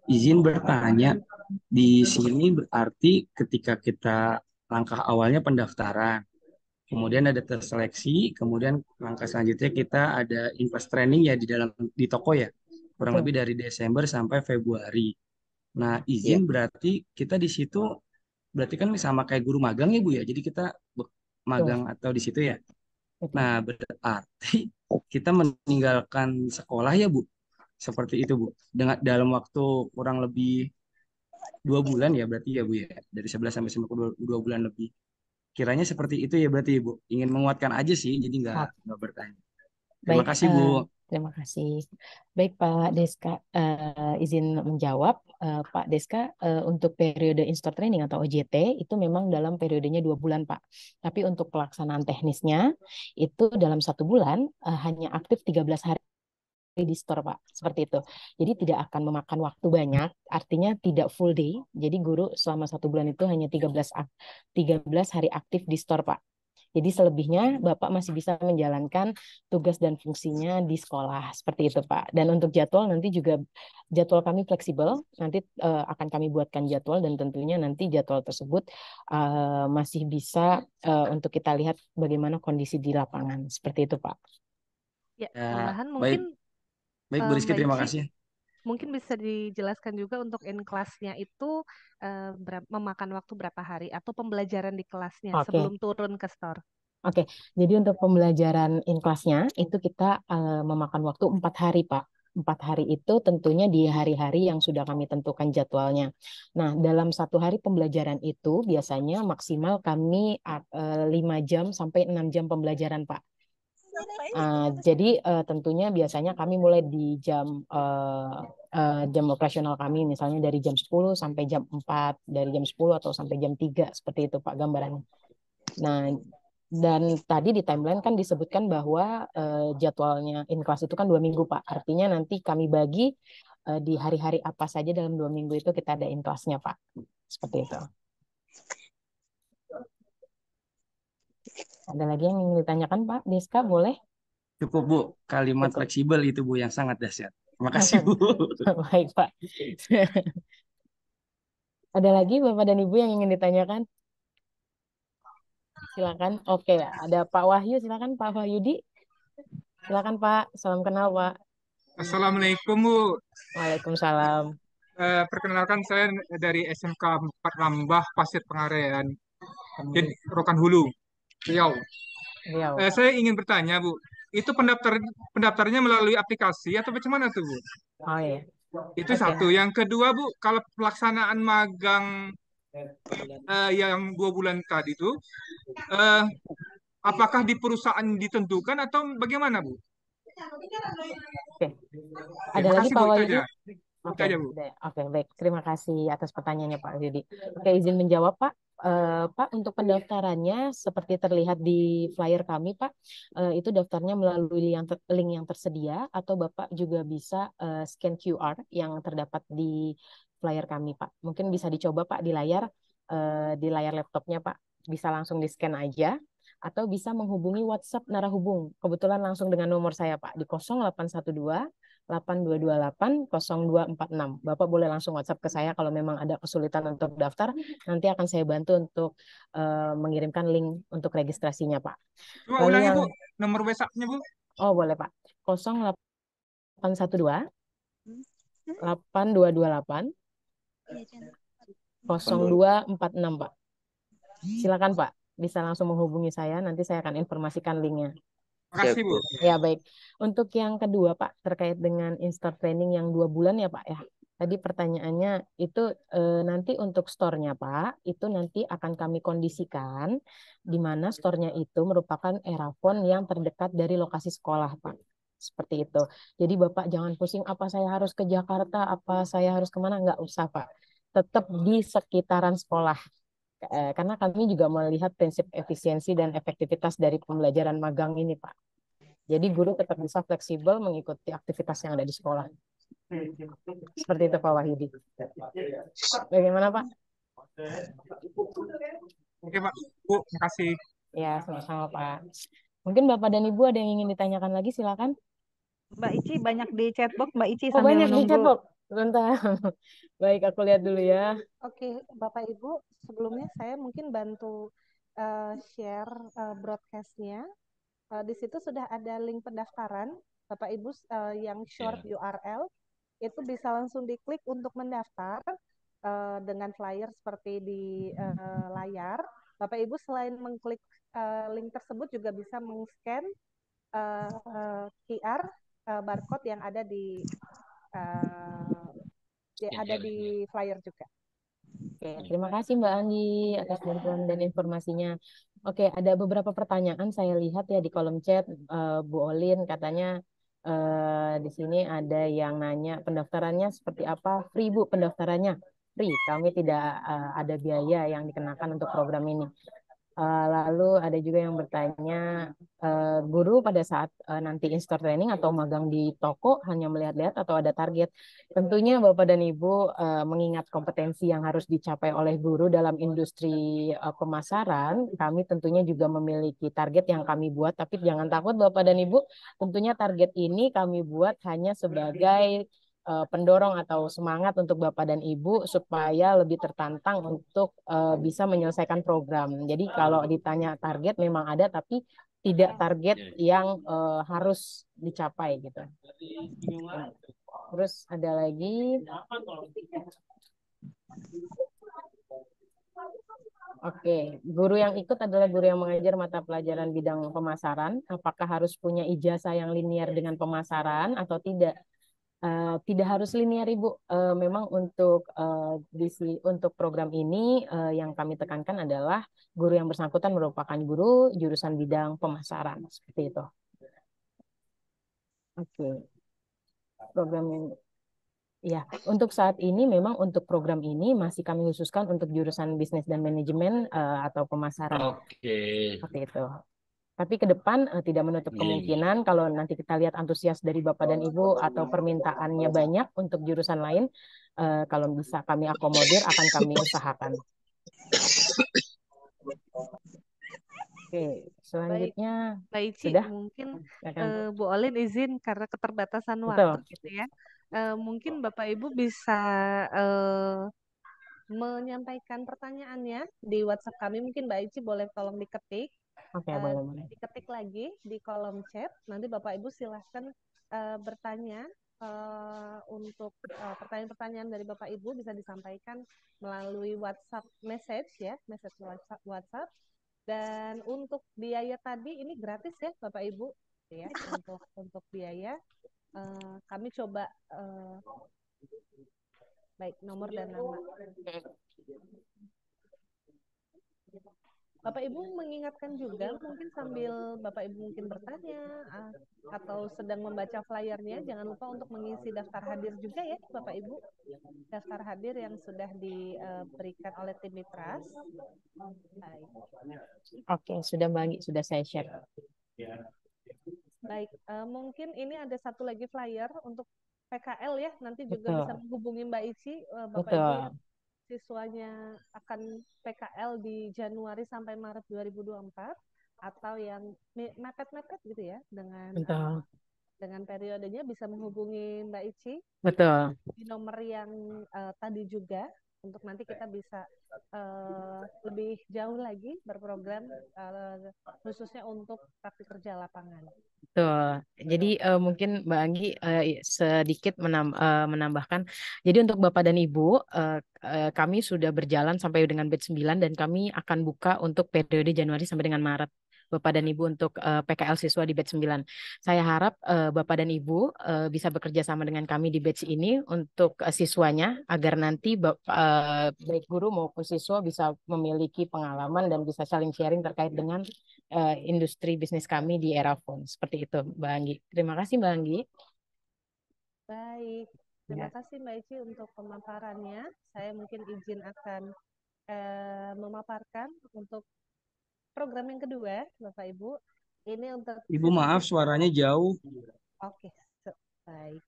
Speaker 6: Izin bertanya, di sini berarti ketika kita langkah awalnya pendaftaran, kemudian ada tes seleksi, kemudian langkah selanjutnya kita ada invest training ya di toko ya, kurang lebih dari Desember sampai Februari. Nah, izin berarti kita di situ berarti kan sama kayak guru magang ya Bu ya. Jadi kita magang atau di situ ya. Nah, berarti kita meninggalkan sekolah ya Bu. Seperti itu Bu. Dalam waktu kurang lebih 2 bulan ya berarti ya Bu ya. Dari 11 sampai 2 bulan lebih. Kiranya seperti itu ya berarti Ibu. Ingin menguatkan aja sih, jadi nggak bertanya. Terima kasih Bu.
Speaker 5: Terima kasih. Baik Pak Deska, izin menjawab. Pak Deska, untuk periode in-store training atau OJT itu memang dalam periodenya 2 bulan Pak. Tapi untuk pelaksanaan teknisnya itu dalam 1 bulan hanya aktif 13 hari di store Pak, seperti itu. Jadi tidak akan memakan waktu banyak, artinya tidak full day. Jadi guru selama 1 bulan itu hanya 13 hari aktif di store Pak. Jadi selebihnya Bapak masih bisa menjalankan tugas dan fungsinya di sekolah, seperti itu Pak. Dan untuk jadwal nanti juga jadwal kami fleksibel, nanti akan kami buatkan jadwal dan tentunya nanti jadwal tersebut masih bisa untuk kita lihat bagaimana kondisi di lapangan, seperti itu Pak.
Speaker 4: Ya, malahan
Speaker 6: mungkin baik Bu Rizky, terima kasih.
Speaker 4: Mungkin bisa dijelaskan juga untuk in kelasnya itu memakan waktu berapa hari atau pembelajaran di kelasnya sebelum turun ke store.
Speaker 5: Oke, jadi untuk pembelajaran in kelasnya itu kita memakan waktu 4 hari Pak. 4 hari itu tentunya di hari-hari yang sudah kami tentukan jadwalnya. Nah, dalam 1 hari pembelajaran itu biasanya maksimal kami 5 jam sampai 6 jam pembelajaran Pak. Jadi tentunya biasanya kami mulai di jam operasional kami misalnya dari jam 10 sampai jam 4, dari jam 10 atau sampai jam 3, seperti itu Pak gambarannya. Nah, Dan tadi di timeline kan disebutkan bahwa jadwalnya in class itu kan 2 minggu, Pak. Artinya nanti kami bagi di hari-hari apa saja dalam 2 minggu itu kita ada in class-nya, Pak. Seperti itu. Ada lagi yang ingin ditanyakan, Pak Deska? Boleh?
Speaker 6: Cukup Bu, kalimat
Speaker 5: Cukup.
Speaker 6: fleksibel itu Bu yang sangat dahsyat. Terima kasih Bu.
Speaker 5: Baik, Pak. Ada lagi Bapak dan Ibu yang ingin ditanyakan? Silakan. Oke, ada Pak Wahyu. Silakan Pak Wahyudi. Silakan Pak. Salam kenal Pak.
Speaker 7: Assalamualaikum Bu.
Speaker 5: Waalaikumsalam.
Speaker 7: Perkenalkan saya dari SMK 4 Lambah Pasir Pengarean, jadi Rokan Hulu, Riau.
Speaker 5: Riau.
Speaker 7: Saya ingin bertanya Bu, itu pendaftarnya melalui aplikasi atau bagaimana tuh Bu?
Speaker 5: Oh iya.
Speaker 7: Itu
Speaker 5: Oke.
Speaker 7: satu. Yang kedua Bu, kalau pelaksanaan magang yang 2 bulan tadi itu, eh, apakah di perusahaan ditentukan atau bagaimana Bu?
Speaker 5: Oke. Ada
Speaker 7: Terima
Speaker 5: lagi
Speaker 7: kasih
Speaker 5: Pak
Speaker 7: Bu, itu
Speaker 5: Wahyudi?
Speaker 7: aja. Itu
Speaker 5: Oke,
Speaker 7: aja Bu.
Speaker 5: oke, baik. Terima kasih atas pertanyaannya Pak Wahyudi. Oke, izin menjawab Pak. Pak, untuk pendaftarannya seperti terlihat di flyer kami, Pak, itu daftarnya melalui link yang tersedia, atau Bapak juga bisa scan QR yang terdapat di flyer kami, Pak. Mungkin bisa dicoba Pak di layar laptopnya, Pak. Bisa langsung di scan aja, atau bisa menghubungi WhatsApp Narahubung. Kebetulan langsung dengan nomor saya, Pak, di 0812 8228 0246. Bapak boleh langsung WhatsApp ke saya kalau memang ada kesulitan untuk daftar. Nanti akan saya bantu untuk mengirimkan link untuk registrasinya, Pak.
Speaker 7: Coba
Speaker 5: Lalu
Speaker 7: ulangi
Speaker 5: yang
Speaker 7: Bu, nomor WhatsApp-nya Bu.
Speaker 5: Oh, boleh, Pak. 0812 8228 0246, Pak. Silakan, Pak. Bisa langsung menghubungi saya, nanti saya akan informasikan linknya.
Speaker 7: Terima kasih Bu.
Speaker 5: Ya, baik. Untuk yang kedua, Pak, terkait dengan in-store training yang 2 bulan ya, Pak, ya. Tadi pertanyaannya itu nanti untuk store-nya, Pak, itu nanti akan kami kondisikan di mana store-nya itu merupakan Erafon yang terdekat dari lokasi sekolah, Pak. Seperti itu. Jadi Bapak jangan pusing, apa saya harus ke Jakarta, apa saya harus kemana, nggak usah, Pak. Tetap di sekitaran sekolah. Karena kami juga melihat prinsip efisiensi dan efektivitas dari pembelajaran magang ini, Pak. Jadi guru tetap bisa fleksibel mengikuti aktivitas yang ada di sekolah. Seperti itu Pak Wahyudi. Bagaimana Pak?
Speaker 7: Oke Pak, Bu, terima kasih.
Speaker 5: Ya, sama-sama Pak. Mungkin Bapak dan Ibu ada yang ingin ditanyakan lagi, silakan.
Speaker 1: Mbak Ici banyak di chatbox, Mbak Ici
Speaker 5: Oh,
Speaker 1: sambil
Speaker 5: banyak di
Speaker 1: menunggu.
Speaker 5: chatbox. Bentar. Baik, aku lihat dulu ya.
Speaker 4: Oke, Bapak Ibu, sebelumnya saya mungkin bantu share broadcast-nya. Di situ sudah ada link pendaftaran. Bapak Ibu yang short URL itu bisa langsung diklik untuk mendaftar dengan flyer seperti di layar. Bapak Ibu selain mengklik link tersebut juga bisa meng-scan QR barcode yang ada di flyer juga.
Speaker 5: Oke, terima kasih Mbak Anggi atas bantuan dan informasinya. Oke, ada beberapa pertanyaan saya lihat ya di kolom chat. Bu Olin katanya di sini ada yang nanya pendaftarannya seperti apa? Free Bu, pendaftarannya free. Kami tidak ada biaya yang dikenakan untuk program ini. Lalu ada juga yang bertanya, guru pada saat nanti in-store training atau magang di toko hanya melihat-lihat atau ada target? Tentunya Bapak dan Ibu mengingat kompetensi yang harus dicapai oleh guru dalam industri pemasaran, kami tentunya juga memiliki target yang kami buat, tapi jangan takut Bapak dan Ibu, tentunya target ini kami buat hanya sebagai pendorong atau semangat untuk Bapak dan Ibu supaya lebih tertantang untuk bisa menyelesaikan program. Jadi kalau ditanya target memang ada, tapi tidak target yang harus dicapai gitu. Terus ada lagi. Oke, guru yang ikut adalah guru yang mengajar mata pelajaran bidang pemasaran. Apakah harus punya ijazah yang linear dengan pemasaran atau tidak? Tidak harus linear Ibu. Memang untuk program ini yang kami tekankan adalah guru yang bersangkutan merupakan guru jurusan bidang pemasaran seperti itu. Oke. Program ini. Ya, untuk saat ini memang untuk program ini masih kami khususkan untuk jurusan bisnis dan manajemen atau pemasaran.
Speaker 3: Oke.
Speaker 5: Seperti itu. Tapi ke depan tidak menutup
Speaker 3: Iya, iya.
Speaker 5: kemungkinan kalau nanti kita lihat antusias dari Bapak dan Ibu atau permintaannya banyak untuk jurusan lain, kalau bisa kami akomodir akan kami usahakan. Oke,
Speaker 4: Baik,
Speaker 5: selanjutnya
Speaker 4: Mbak Ici,
Speaker 5: sudah?
Speaker 4: mungkin
Speaker 5: Silakan.
Speaker 4: Bu Olin izin karena keterbatasan waktu
Speaker 5: Betul.
Speaker 4: gitu ya. Mungkin Bapak Ibu bisa eh, menyampaikan pertanyaannya di WhatsApp kami. Mungkin Mbak Ici boleh tolong diketik,
Speaker 5: Oke,
Speaker 4: eh,
Speaker 5: boleh.
Speaker 4: diketik lagi di kolom chat. Nanti Bapak Ibu silahkan bertanya untuk pertanyaan-pertanyaan dari Bapak Ibu bisa disampaikan melalui WhatsApp message ya, message WhatsApp. Dan untuk biaya tadi ini gratis ya Bapak Ibu ya, untuk biaya kami coba baik nomor dan nama. Bapak Ibu mengingatkan juga mungkin sambil Bapak Ibu mungkin bertanya atau sedang membaca flyernya, jangan lupa untuk mengisi daftar hadir juga ya Bapak Ibu. Daftar hadir yang sudah diberikan oleh tim Mitras. Baik.
Speaker 5: Oke, sudah Mbak Anggi, sudah saya share.
Speaker 4: Baik, mungkin ini ada satu lagi flyer untuk PKL ya, nanti juga bisa
Speaker 5: Betul.
Speaker 4: menghubungi Mbak Ici, Bapak Ibu
Speaker 5: Betul.
Speaker 4: yang siswanya akan PKL di Januari sampai Maret 2024 atau yang mepet-mepet gitu ya
Speaker 5: Betul.
Speaker 4: dengan periodenya bisa menghubungi Mbak Ici
Speaker 5: Betul.
Speaker 4: di nomor yang tadi juga untuk nanti kita bisa lebih jauh lagi berprogram khususnya untuk praktik kerja lapangan.
Speaker 5: Betul. Jadi mungkin Mbak Anggi sedikit menambahkan. Jadi untuk Bapak dan Ibu, kami sudah berjalan sampai dengan batch 9 dan kami akan buka untuk periode Januari sampai dengan Maret. Bapak dan Ibu untuk PKL siswa di batch 9. Saya harap Bapak dan Ibu bisa bekerja sama dengan kami di batch ini untuk siswanya agar nanti baik guru maupun siswa bisa memiliki pengalaman dan bisa saling sharing terkait dengan industri bisnis kami di era phone. Seperti itu, Mbak Anggi. Terima kasih, Mbak Anggi.
Speaker 4: Baik, terima
Speaker 5: Ya.
Speaker 4: kasih Mbak Ici untuk pemaparannya. Saya mungkin izin akan memaparkan untuk program yang kedua, Bapak Ibu. Ini untuk
Speaker 6: Ibu maaf suaranya jauh.
Speaker 4: Oke, baik.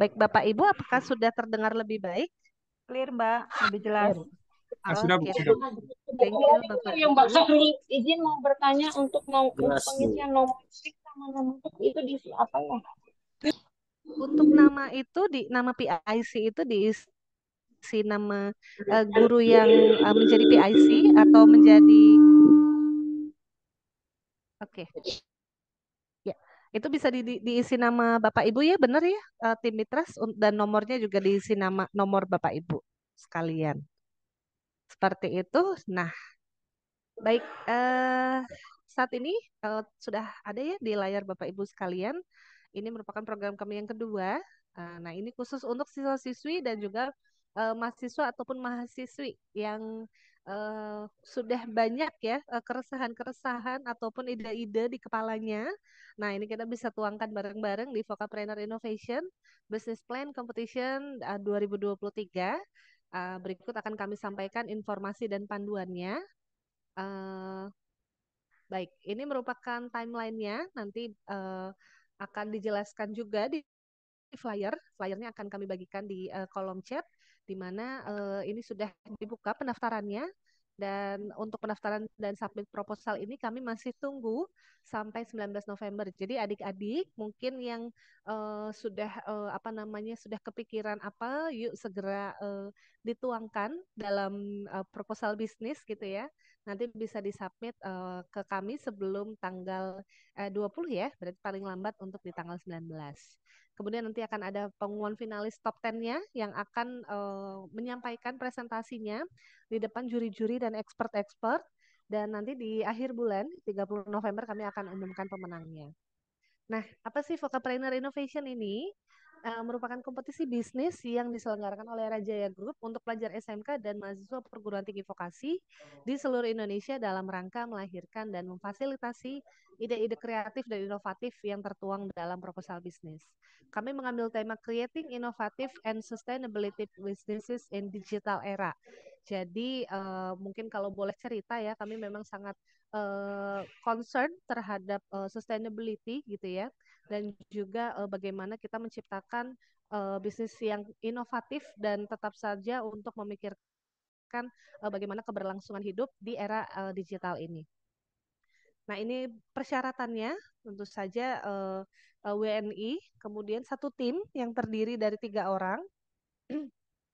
Speaker 4: Baik, Bapak Ibu, apakah sudah terdengar lebih baik?
Speaker 1: Clear, Mbak, lebih jelas.
Speaker 6: Sudah, Bu,
Speaker 4: Oke,
Speaker 6: sudah.
Speaker 4: thank you Bapak
Speaker 8: Yang
Speaker 4: Ibu.
Speaker 8: Mbak izin mau bertanya untuk
Speaker 6: Jelas, Bu.
Speaker 8: pengisian nomor SIM sama nomor itu diisi apa ya?
Speaker 4: Untuk nama itu di nama PIC itu diisi nama guru yang menjadi PIC atau menjadi oke. Ya, itu bisa diisi nama Bapak Ibu ya, benar ya, tim Mitras dan nomornya juga diisi nama nomor Bapak Ibu sekalian. Seperti itu. Nah, baik, saat ini sudah ada ya di layar Bapak Ibu sekalian. Ini merupakan program kami yang kedua. Nah, ini khusus untuk siswa-siswi dan juga mahasiswa ataupun mahasiswi yang sudah banyak ya keresahan-keresahan ataupun ide-ide di kepalanya. Nah, ini kita bisa tuangkan bareng-bareng di Vocapreneur Innovation Business Plan Competition 2023. Berikut akan kami sampaikan informasi dan panduannya. Baik, ini merupakan timelinenya. Nanti akan dijelaskan juga di flyer. Flyernya akan kami bagikan di kolom chat, di mana ini sudah dibuka pendaftarannya. Dan untuk pendaftaran dan submit proposal ini kami masih tunggu sampai 19 November. Jadi adik-adik mungkin yang sudah sudah kepikiran apa, yuk segera dituangkan dalam proposal bisnis gitu ya. Nanti bisa disubmit ke kami sebelum tanggal 20 ya, berarti paling lambat untuk di tanggal 19. Kemudian nanti akan ada pengumuman finalis top 10-nya yang akan menyampaikan presentasinya di depan juri-juri dan expert-expert. Dan nanti di akhir bulan, 30 November, kami akan umumkan pemenangnya. Nah, apa sih Vocapreneur Innovation ini? merupakan kompetisi bisnis yang diselenggarakan oleh Rajaya Group untuk pelajar SMK dan mahasiswa perguruan tinggi vokasi di seluruh Indonesia dalam rangka melahirkan dan memfasilitasi ide-ide kreatif dan inovatif yang tertuang dalam proposal bisnis. Kami mengambil tema Creating Innovative and Sustainability Businesses in Digital Era. Jadi mungkin kalau boleh cerita ya, kami memang sangat concern terhadap sustainability gitu ya, dan juga bagaimana kita menciptakan bisnis yang inovatif dan tetap saja untuk memikirkan bagaimana keberlangsungan hidup di era digital ini. Nah, ini persyaratannya tentu saja WNI, kemudian satu tim yang terdiri dari 3 orang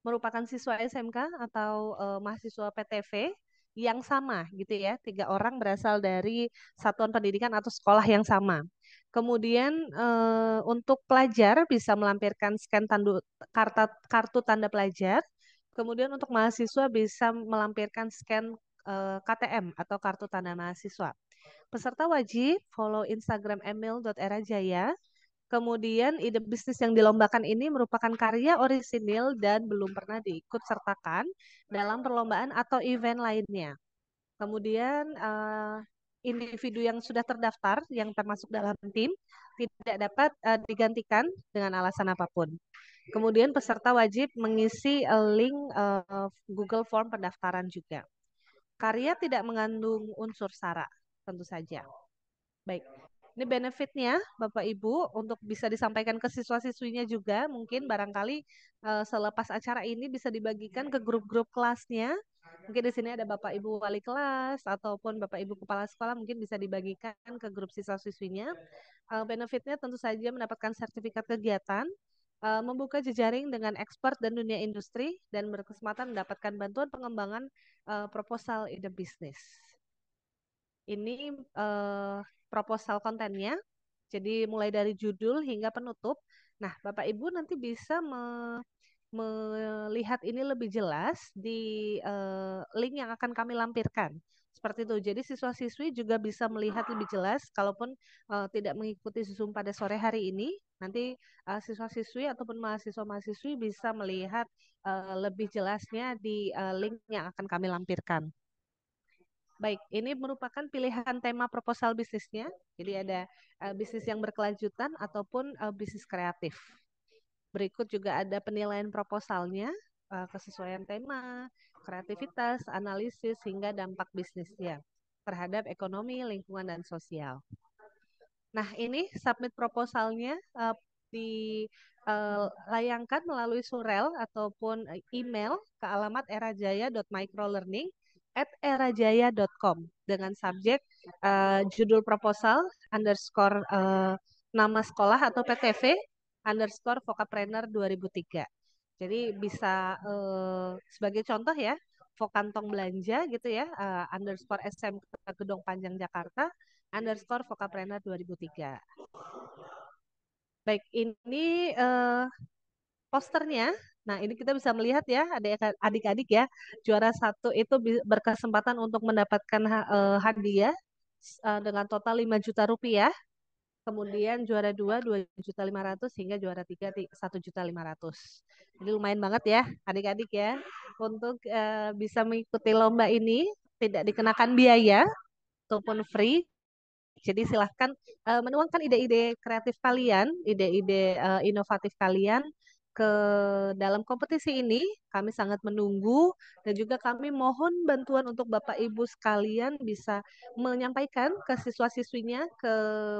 Speaker 4: merupakan siswa SMK atau mahasiswa PTV yang sama gitu ya, 3 orang berasal dari satuan pendidikan atau sekolah yang sama. Kemudian untuk pelajar bisa melampirkan scan kartu tanda pelajar. Kemudian untuk mahasiswa bisa melampirkan scan KTM atau kartu tanda mahasiswa. Peserta wajib follow Instagram emil.erajaya. Kemudian ide bisnis yang dilombakan ini merupakan karya orisinil dan belum pernah diikut sertakan dalam perlombaan atau event lainnya. Kemudian individu yang sudah terdaftar yang termasuk dalam tim tidak dapat digantikan dengan alasan apapun. Kemudian peserta wajib mengisi link Google Form pendaftaran juga. Karya tidak mengandung unsur sara, tentu saja. Baik, ini benefitnya Bapak Ibu untuk bisa disampaikan ke siswa-siswinya juga, mungkin barangkali selepas acara ini bisa dibagikan ke grup-grup kelasnya. Mungkin di sini ada Bapak Ibu wali kelas ataupun Bapak Ibu kepala sekolah, mungkin bisa dibagikan ke grup siswa-siswinya. Benefitnya tentu saja mendapatkan sertifikat kegiatan, membuka jejaring dengan expert dan dunia industri, dan berkesempatan mendapatkan bantuan pengembangan proposal ide bisnis. Ini proposal kontennya, jadi mulai dari judul hingga penutup. Nah, Bapak Ibu nanti bisa melihat ini lebih jelas di link yang akan kami lampirkan. Seperti itu. Jadi siswa-siswi juga bisa melihat lebih jelas, kalaupun tidak mengikuti Zoom pada sore hari ini, nanti siswa-siswi ataupun mahasiswa-mahasiswi bisa melihat lebih jelasnya di link yang akan kami lampirkan. Baik, ini merupakan pilihan tema proposal bisnisnya. Jadi ada bisnis yang berkelanjutan ataupun bisnis kreatif. Berikut juga ada penilaian proposalnya, kesesuaian tema, kreativitas, analisis, hingga dampak bisnisnya terhadap ekonomi, lingkungan, dan sosial. Nah, ini submit proposalnya dilayangkan melalui surel ataupun email ke alamat erajaya.microlearning@erajaya.com dengan subjek judul proposal underscore nama sekolah atau PTV underscore Vokapreneur 2003. Jadi bisa sebagai contoh ya, Vokantong Belanja gitu ya, underscore SMK Gedong Panjang Jakarta underscore Vokapreneur 2003. Baik, ini posternya. Nah, ini kita bisa melihat ya, adik-adik ya, juara 1 itu berkesempatan untuk mendapatkan hadiah dengan total 5 juta rupiah. Kemudian juara 2 2.500.000 hingga juara 3 1.500.000. Jadi lumayan banget ya adik-adik ya untuk bisa mengikuti lomba ini, tidak dikenakan biaya ataupun free. Jadi silahkan menuangkan ide-ide kreatif kalian, ide-ide inovatif kalian ke dalam kompetisi ini. Kami sangat menunggu dan juga kami mohon bantuan untuk Bapak Ibu sekalian bisa menyampaikan ke siswa-siswinya, ke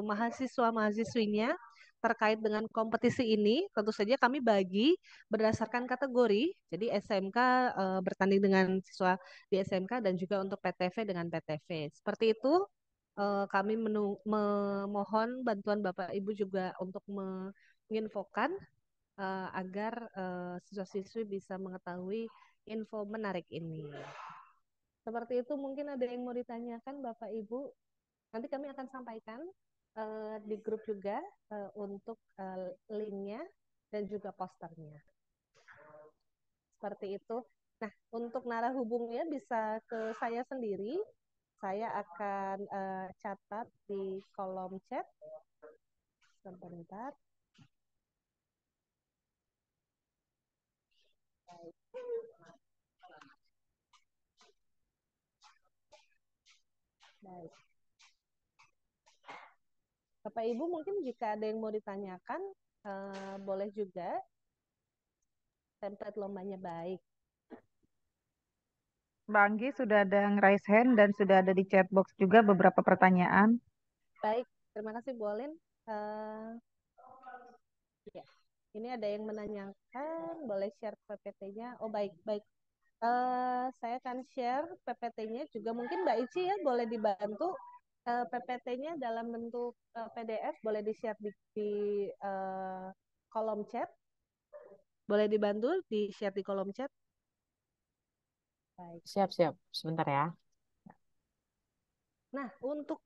Speaker 4: mahasiswa-mahasiswinya terkait dengan kompetisi ini. Tentu saja kami bagi berdasarkan kategori. Jadi SMK bertanding dengan siswa di SMK dan juga untuk PTV dengan PTV. Seperti itu. Kami memohon bantuan Bapak Ibu juga untuk menginfokan agar siswa-siswi bisa mengetahui info menarik ini. Seperti itu, mungkin ada yang mau ditanyakan Bapak Ibu. Nanti kami akan sampaikan di grup juga untuk linknya dan juga posternya. Seperti itu. Nah, untuk narah hubungnya bisa ke saya sendiri. Saya akan catat di kolom chat. Sebentar. Baik. Bapak Ibu mungkin jika ada yang mau ditanyakan, boleh juga. Template lombanya baik.
Speaker 1: Mbak Anggi sudah ada yang raise hand dan sudah ada di chat box juga beberapa pertanyaan.
Speaker 4: Baik, terima kasih Bu Olin. Ya, ini ada yang menanyakan, boleh share PPT-nya. Oh baik, baik. Saya akan share PPT-nya juga. Mungkin Mbak Ici ya boleh dibantu PPT-nya dalam bentuk PDF, boleh di-share di kolom chat. Boleh dibantu di-share di kolom chat. Baik.
Speaker 5: Siap. Sebentar ya.
Speaker 4: Nah, untuk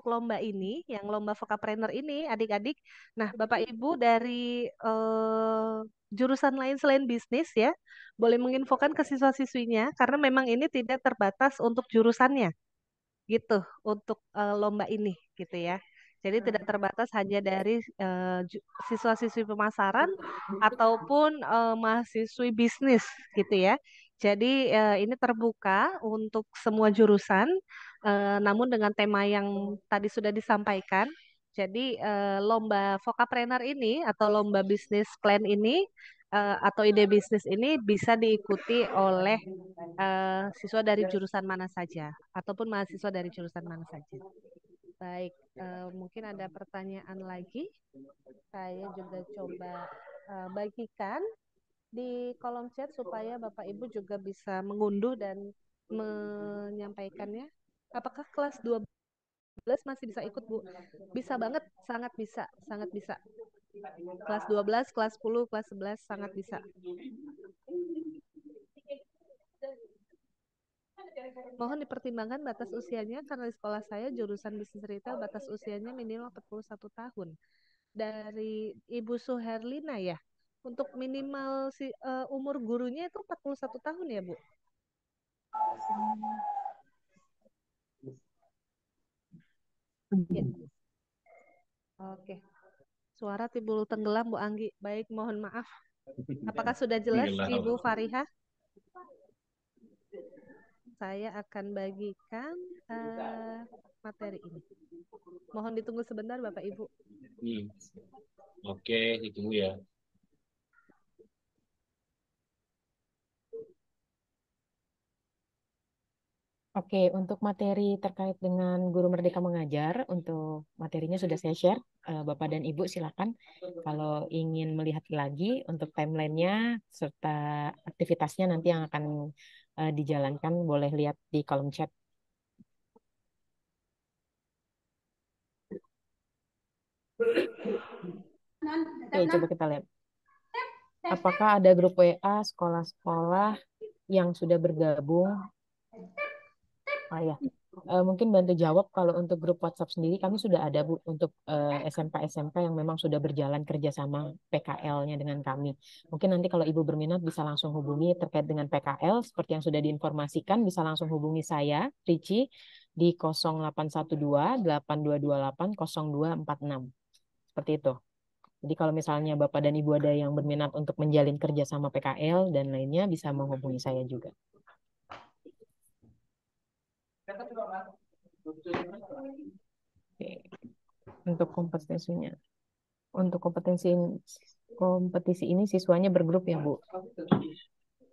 Speaker 4: lomba ini, yang lomba Vocapreneur ini, adik-adik, nah Bapak Ibu dari jurusan lain selain bisnis ya, boleh menginfokan ke siswa-siswinya, karena memang ini tidak terbatas untuk jurusannya, gitu, untuk lomba ini, gitu ya. Jadi tidak terbatas hanya dari siswa-siswi pemasaran ataupun mahasiswi bisnis, gitu ya. Jadi ini terbuka untuk semua jurusan, namun dengan tema yang tadi sudah disampaikan. Jadi lomba Vocapreneur ini atau lomba bisnis plan ini atau ide bisnis ini bisa diikuti oleh siswa dari jurusan mana saja ataupun mahasiswa dari jurusan mana saja. Baik, mungkin ada pertanyaan lagi. Saya juga coba bagikan di kolom chat supaya Bapak Ibu juga bisa mengunduh dan menyampaikannya. Apakah kelas 12 masih bisa ikut, Bu? Bisa banget, sangat bisa, sangat bisa. Kelas 12, kelas 10, kelas 11 sangat bisa. Mohon dipertimbangkan batas usianya karena di sekolah saya jurusan bisnis retail batas usianya minimal 41 tahun. Dari Ibu Suherlina ya. Untuk minimal umur gurunya itu 41 tahun ya, Bu? Ya. Oke. Suara timbul tenggelam, Bu Anggi. Baik, mohon maaf. Apakah sudah jelas, Ibu Fariha? Saya akan bagikan materi ini. Mohon ditunggu sebentar, Bapak Ibu.
Speaker 9: Oke, ditunggu ya.
Speaker 5: Oke, untuk materi terkait dengan Guru Merdeka Mengajar, untuk materinya sudah saya share. Bapak dan Ibu silakan kalau ingin melihat lagi untuk timelinenya serta aktivitasnya nanti yang akan dijalankan, boleh lihat di kolom chat. Oke, coba kita lihat. Apakah ada grup WA sekolah-sekolah yang sudah bergabung? Oh ya, mungkin bantu jawab kalau untuk grup WhatsApp sendiri kami sudah ada Bu untuk SMK-SMK yang memang sudah berjalan kerjasama PKL-nya dengan kami. Mungkin nanti kalau Ibu berminat bisa langsung hubungi terkait dengan PKL seperti yang sudah diinformasikan, bisa langsung hubungi saya, Ricci, di 0812 8228 0246. Seperti itu. Jadi kalau misalnya Bapak dan Ibu ada yang berminat untuk menjalin kerjasama PKL dan lainnya bisa menghubungi saya juga. Oke. Untuk kompetensinya. Untuk kompetisi ini siswanya bergrup ya, Bu?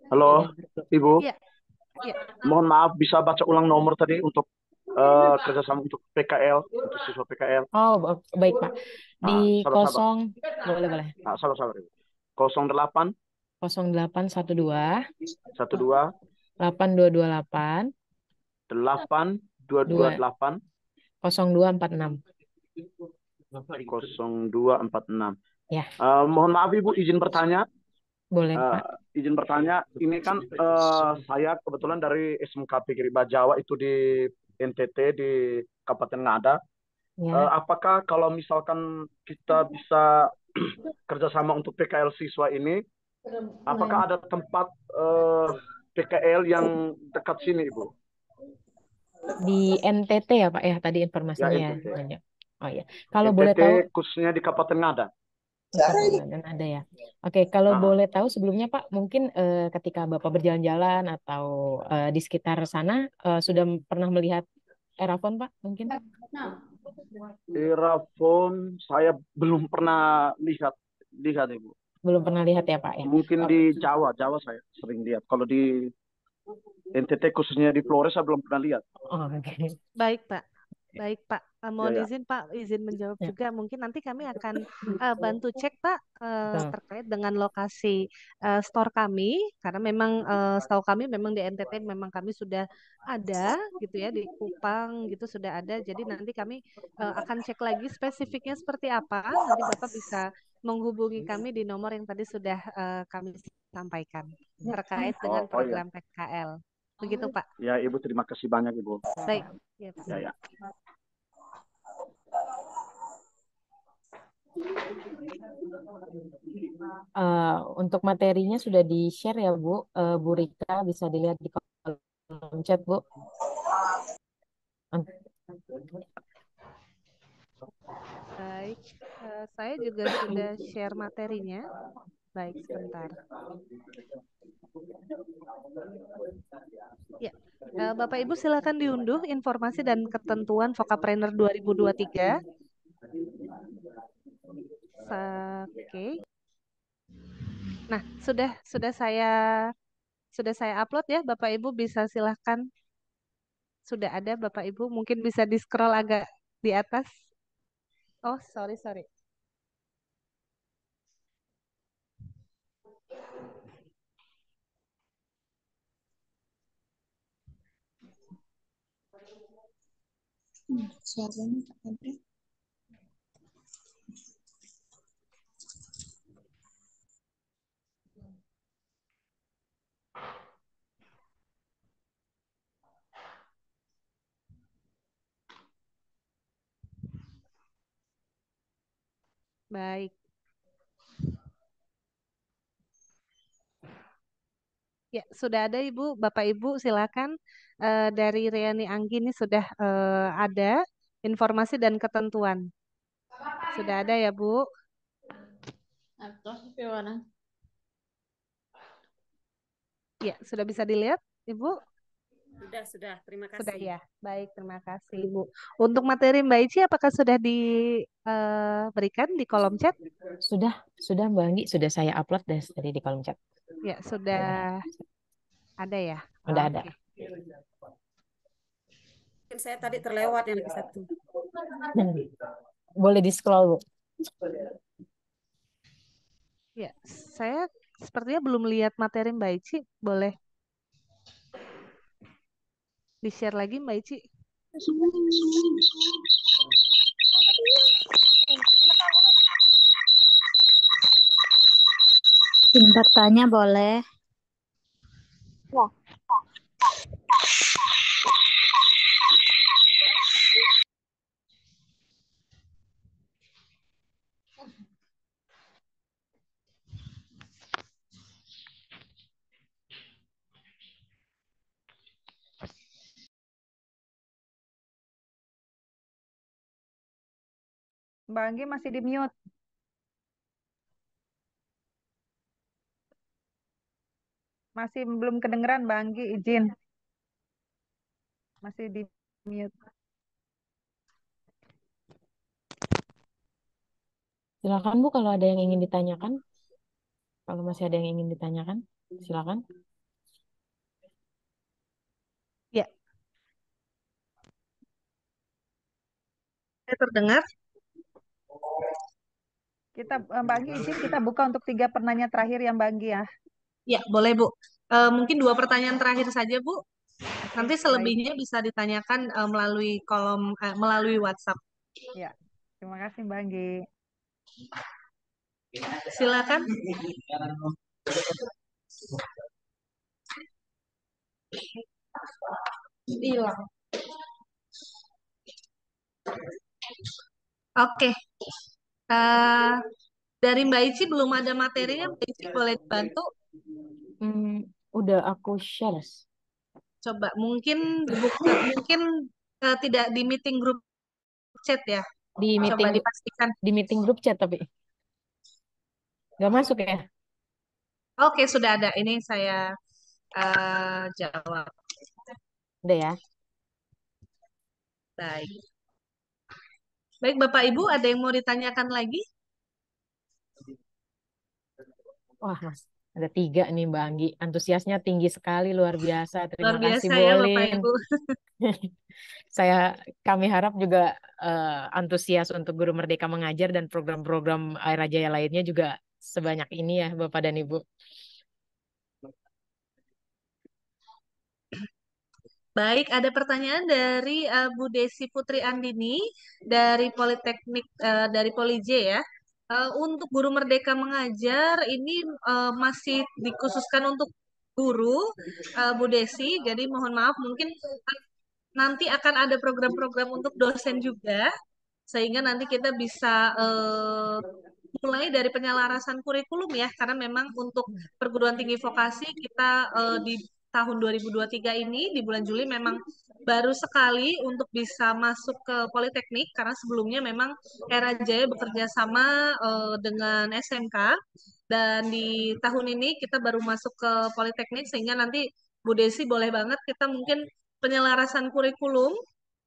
Speaker 2: Halo, Ibu.
Speaker 4: Iya.
Speaker 2: Mohon maaf, bisa baca ulang nomor tadi untuk kerjasama untuk PKL, untuk siswa PKL.
Speaker 5: Oh, baik, Pak. Di
Speaker 2: sabar.
Speaker 5: boleh.
Speaker 2: Sabar. 08
Speaker 5: 0812
Speaker 2: 82
Speaker 5: 8228
Speaker 2: 8228
Speaker 5: 0246.
Speaker 2: 0246.
Speaker 5: Ya.
Speaker 2: Mohon maaf Ibu, izin bertanya.
Speaker 5: Boleh, Pak.
Speaker 2: Izin bertanya, ini kan saya kebetulan dari SMK PGRI Bajawa itu di NTT di Kabupaten Ngada.
Speaker 5: Ya.
Speaker 2: Apakah kalau misalkan kita bisa kerjasama untuk PKL siswa ini, apakah ada tempat PKL yang dekat sini, Ibu?
Speaker 5: Di NTT ya, Pak ya, tadi informasinya
Speaker 2: Ya, NTT.
Speaker 5: ya. Oh ya. Kalau
Speaker 2: NTT
Speaker 5: boleh tahu
Speaker 2: khususnya di Kabupaten Ngada.
Speaker 5: Pusat Ramadan ada ya. Oke, kalau boleh tahu sebelumnya Pak, mungkin ketika Bapak berjalan-jalan atau di sekitar sana sudah pernah melihat Erafon Pak? Mungkin
Speaker 2: Erafon saya belum pernah lihat lihat Ibu.
Speaker 5: belum pernah lihat ya Pak ya.
Speaker 2: Mungkin
Speaker 5: Oh,
Speaker 2: di Jawa saya sering lihat. Kalau di NTT khususnya di Flores saya belum pernah lihat.
Speaker 5: oh, oke.
Speaker 4: Baik, Pak. Baik, Pak. Mohon
Speaker 2: Ya.
Speaker 4: izin, Pak, izin menjawab
Speaker 5: Ya.
Speaker 4: juga. Mungkin nanti kami akan bantu cek, Pak,
Speaker 5: Betul.
Speaker 4: terkait dengan lokasi store kami, karena memang setahu kami memang di NTT memang kami sudah ada, gitu ya, di Kupang gitu sudah ada. Jadi nanti kami akan cek lagi spesifiknya seperti apa. Nanti Bapak bisa menghubungi kami di nomor yang tadi sudah kami sampaikan terkait dengan
Speaker 2: Oh iya.
Speaker 4: program PKL. Begitu, Pak.
Speaker 2: Ya Ibu, terima kasih banyak Ibu.
Speaker 4: Baik. Ya, Pak.
Speaker 2: Ya.
Speaker 5: Untuk materinya sudah di-share ya Bu. Bu Rika bisa dilihat di kolom chat Bu.
Speaker 4: Baik, saya juga sudah share materinya. Baik, sebentar. Ya, Bapak Ibu silakan diunduh informasi dan ketentuan Vocapreneur 2023. Oke. Nah, sudah saya upload ya, Bapak Ibu bisa silakan. Sudah ada Bapak Ibu, mungkin bisa di-scroll agak di atas. Oh, sorry.
Speaker 8: Suaranya tak ada.
Speaker 4: Baik. Ya, sudah ada Ibu, Bapak Ibu silakan. Dari Riani Anggi ini sudah ada informasi dan ketentuan. Sudah ada ya, Bu? Ya, sudah bisa dilihat, Ibu?
Speaker 9: Sudah. Terima
Speaker 4: Sudah
Speaker 9: kasih.
Speaker 4: ya. Baik, terima kasih, Ibu. Untuk materi Mbak Ici, apakah sudah diberikan di kolom chat?
Speaker 5: Sudah Mbak Anggi, sudah saya upload tadi di kolom chat.
Speaker 4: Ya, sudah ada ya.
Speaker 5: Udah ada.
Speaker 4: Oke.
Speaker 9: Mungkin saya tadi terlewat yang lagi satu.
Speaker 5: Boleh di-scroll Bu.
Speaker 4: Ya, saya sepertinya belum lihat materi Mbak Ici. Boleh di-share lagi Mbak Ici?
Speaker 10: Pintar tanya boleh.
Speaker 1: Mbak Anggi masih di mute. Masih belum kedengeran Mbak Anggi, izin. Masih di mute.
Speaker 5: Silakan Bu kalau ada yang ingin ditanyakan. Kalau masih ada yang ingin ditanyakan, silakan.
Speaker 4: Ya. Saya terdengar?
Speaker 1: Mbak Anggi izin kita buka untuk 3 penanya terakhir ya Mbak Anggi ya.
Speaker 4: Ya, boleh Bu. Mungkin 2 pertanyaan terakhir saja Bu. Nanti
Speaker 1: Baik.
Speaker 4: selebihnya bisa ditanyakan melalui melalui WhatsApp.
Speaker 1: Ya, terima kasih Mbak Anggi.
Speaker 4: Silakan. Hilang. Oke. Dari Mbak Ici belum ada materinya, Mbak Ici boleh dibantu?
Speaker 5: Udah aku share.
Speaker 4: Coba mungkin dibuka, mungkin tidak di meeting grup chat ya.
Speaker 5: Di meeting
Speaker 4: Coba dipastikan.
Speaker 5: Di meeting grup chat tapi. Nggak masuk ya?
Speaker 4: Oke, sudah ada. Ini saya jawab.
Speaker 5: Udah ya?
Speaker 4: Baik. Baik, Bapak Ibu, ada yang mau ditanyakan lagi?
Speaker 5: Wah, Mas, ada 3 nih Mbak Anggi. Antusiasnya tinggi sekali, luar biasa.
Speaker 4: Luar
Speaker 5: Terima kasih
Speaker 4: biasa
Speaker 5: Bu
Speaker 4: ya, Bapak
Speaker 5: Olin.
Speaker 4: Ibu.
Speaker 5: Saya, kami harap juga antusias untuk Guru Merdeka Mengajar dan program-program Aira Jaya lainnya juga sebanyak ini ya, Bapak dan Ibu.
Speaker 4: Baik, ada pertanyaan dari Bu Desi Putri Andini dari Politeknik dari Polije ya. Untuk guru merdeka mengajar ini masih dikhususkan untuk guru Bu Desi. Jadi mohon maaf mungkin nanti akan ada program-program untuk dosen juga sehingga nanti kita bisa mulai dari penyelarasan kurikulum ya karena memang untuk perguruan tinggi vokasi kita di tahun 2023 ini di bulan Juli memang baru sekali untuk bisa masuk ke Politeknik karena sebelumnya memang Era Jaya bekerja sama dengan SMK dan di tahun ini kita baru masuk ke Politeknik sehingga nanti Bu Desi boleh banget kita mungkin penyelarasan kurikulum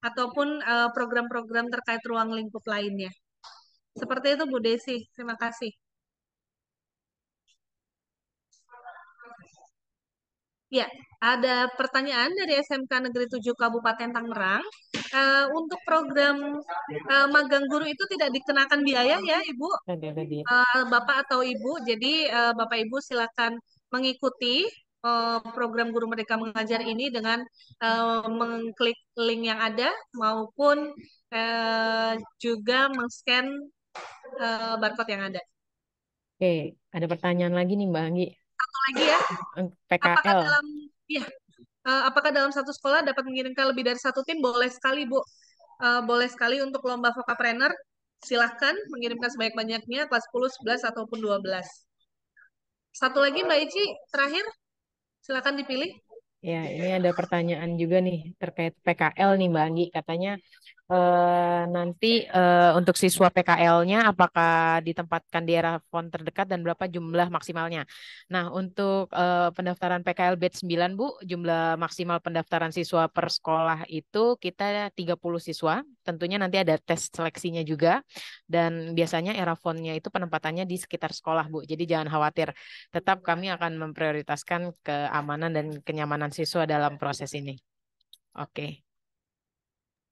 Speaker 4: ataupun program-program terkait ruang lingkup lainnya. Seperti itu Bu Desi, terima kasih. Ya, ada pertanyaan dari SMK Negeri 7 Kabupaten Tangerang. Untuk program magang guru itu tidak dikenakan biaya ya Ibu, Bapak atau Ibu. Jadi Bapak Ibu silakan mengikuti program Guru Merdeka Mengajar ini dengan mengklik link yang ada maupun juga men-scan barcode yang ada.
Speaker 5: Oke, ada pertanyaan lagi nih Mbak Anggi.
Speaker 4: Satu lagi ya, apakah
Speaker 5: PKL.
Speaker 4: apakah dalam satu sekolah dapat mengirimkan lebih dari satu tim? Boleh sekali Bu, boleh sekali untuk lomba Vokapreneur. Silahkan mengirimkan sebanyak-banyaknya kelas 10, 11, ataupun 12. Satu lagi Mbak Ici, terakhir. Silakan dipilih.
Speaker 5: Ya, ini ada pertanyaan juga nih terkait PKL nih Mbak Anggi. Katanya nanti untuk siswa PKL-nya apakah ditempatkan di Erafon terdekat dan berapa jumlah maksimalnya? Nah, untuk pendaftaran PKL batch 9 Bu, jumlah maksimal pendaftaran siswa per sekolah itu kita 30 siswa. Tentunya nanti ada tes seleksinya juga dan biasanya Erafonnya itu penempatannya di sekitar sekolah Bu. Jadi jangan khawatir. Tetap kami akan memprioritaskan keamanan dan kenyamanan siswa dalam proses ini. Oke.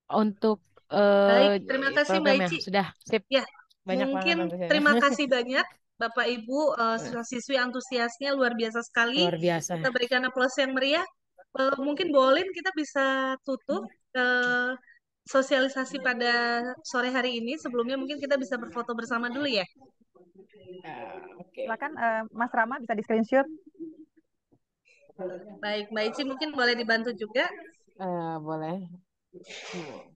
Speaker 5: Untuk
Speaker 4: Baik, terima kasih Mbak
Speaker 5: programnya
Speaker 4: Ici.
Speaker 5: sudah sip.
Speaker 4: Ya,
Speaker 5: Banyak
Speaker 4: mungkin
Speaker 5: banget
Speaker 4: terima kasih banyak Bapak Ibu siswa-siswi antusiasnya luar biasa sekali.
Speaker 5: Luar biasa.
Speaker 4: Kita berikan aplaus yang meriah. Mungkin boleh kita bisa tutup sosialisasi pada sore hari ini. Sebelumnya mungkin kita bisa berfoto bersama dulu ya.
Speaker 1: Silakan Mas Rama bisa di screenshot.
Speaker 4: Baik, Mbak Ici mungkin boleh dibantu juga.
Speaker 5: Boleh.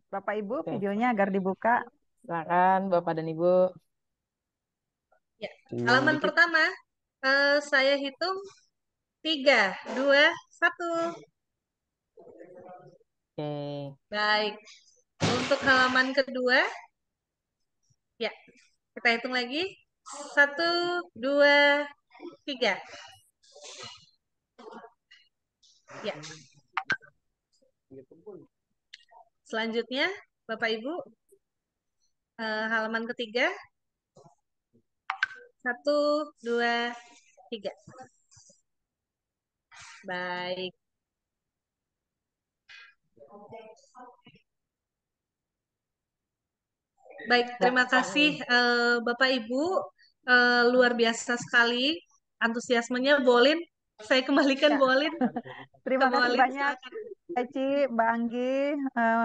Speaker 1: Bapak Ibu, videonya agar dibuka.
Speaker 5: Silakan Bapak dan Ibu.
Speaker 4: Ya, halaman pertama saya hitung 3, 2, 1.
Speaker 5: Oke.
Speaker 4: Baik. Untuk halaman kedua, ya kita hitung lagi 1, 2, 3. Ya. Selanjutnya, Bapak Ibu, halaman ketiga. 1, 2, 3. Baik. Baik, terima kasih Bapak Ibu. Luar biasa sekali antusiasmenya. Bolin, saya kembalikan Bolin.
Speaker 1: Terima kasih banyak, Eci, Mbak Anggi.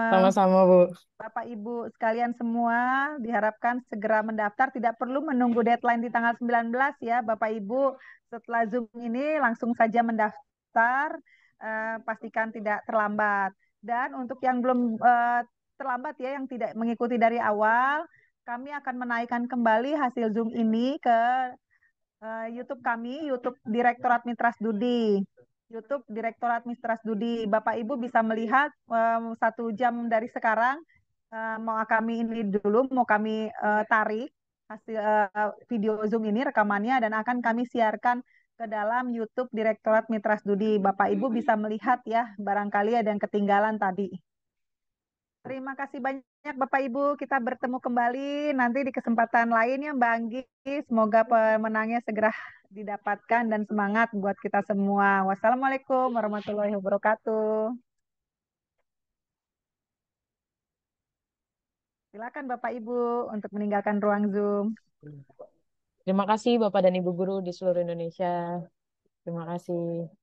Speaker 5: Sama-sama Bu.
Speaker 1: Bapak Ibu sekalian semua diharapkan segera mendaftar, tidak perlu menunggu deadline di tanggal 19 ya Bapak Ibu. Setelah Zoom ini langsung saja mendaftar, pastikan tidak terlambat. Dan untuk yang belum terlambat ya, yang tidak mengikuti dari awal, kami akan menaikkan kembali hasil Zoom ini ke YouTube kami, YouTube Direktorat Mitra Studi. YouTube Direktorat Mitra Studi. Bapak Ibu bisa melihat 1 jam dari sekarang, mau kami ini dulu, mau kami tarik hasil video Zoom ini rekamannya dan akan kami siarkan ke dalam YouTube Direktorat Mitra Studi. Bapak Ibu bisa melihat ya, barangkali ada yang ketinggalan tadi. Terima kasih banyak Bapak Ibu. Kita bertemu kembali nanti di kesempatan lain ya Mbak Anggi. Semoga pemenangnya segera didapatkan dan semangat buat kita semua. Wassalamualaikum warahmatullahi wabarakatuh. Silakan Bapak Ibu untuk meninggalkan ruang Zoom.
Speaker 5: Terima kasih Bapak dan Ibu guru di seluruh Indonesia. Terima kasih.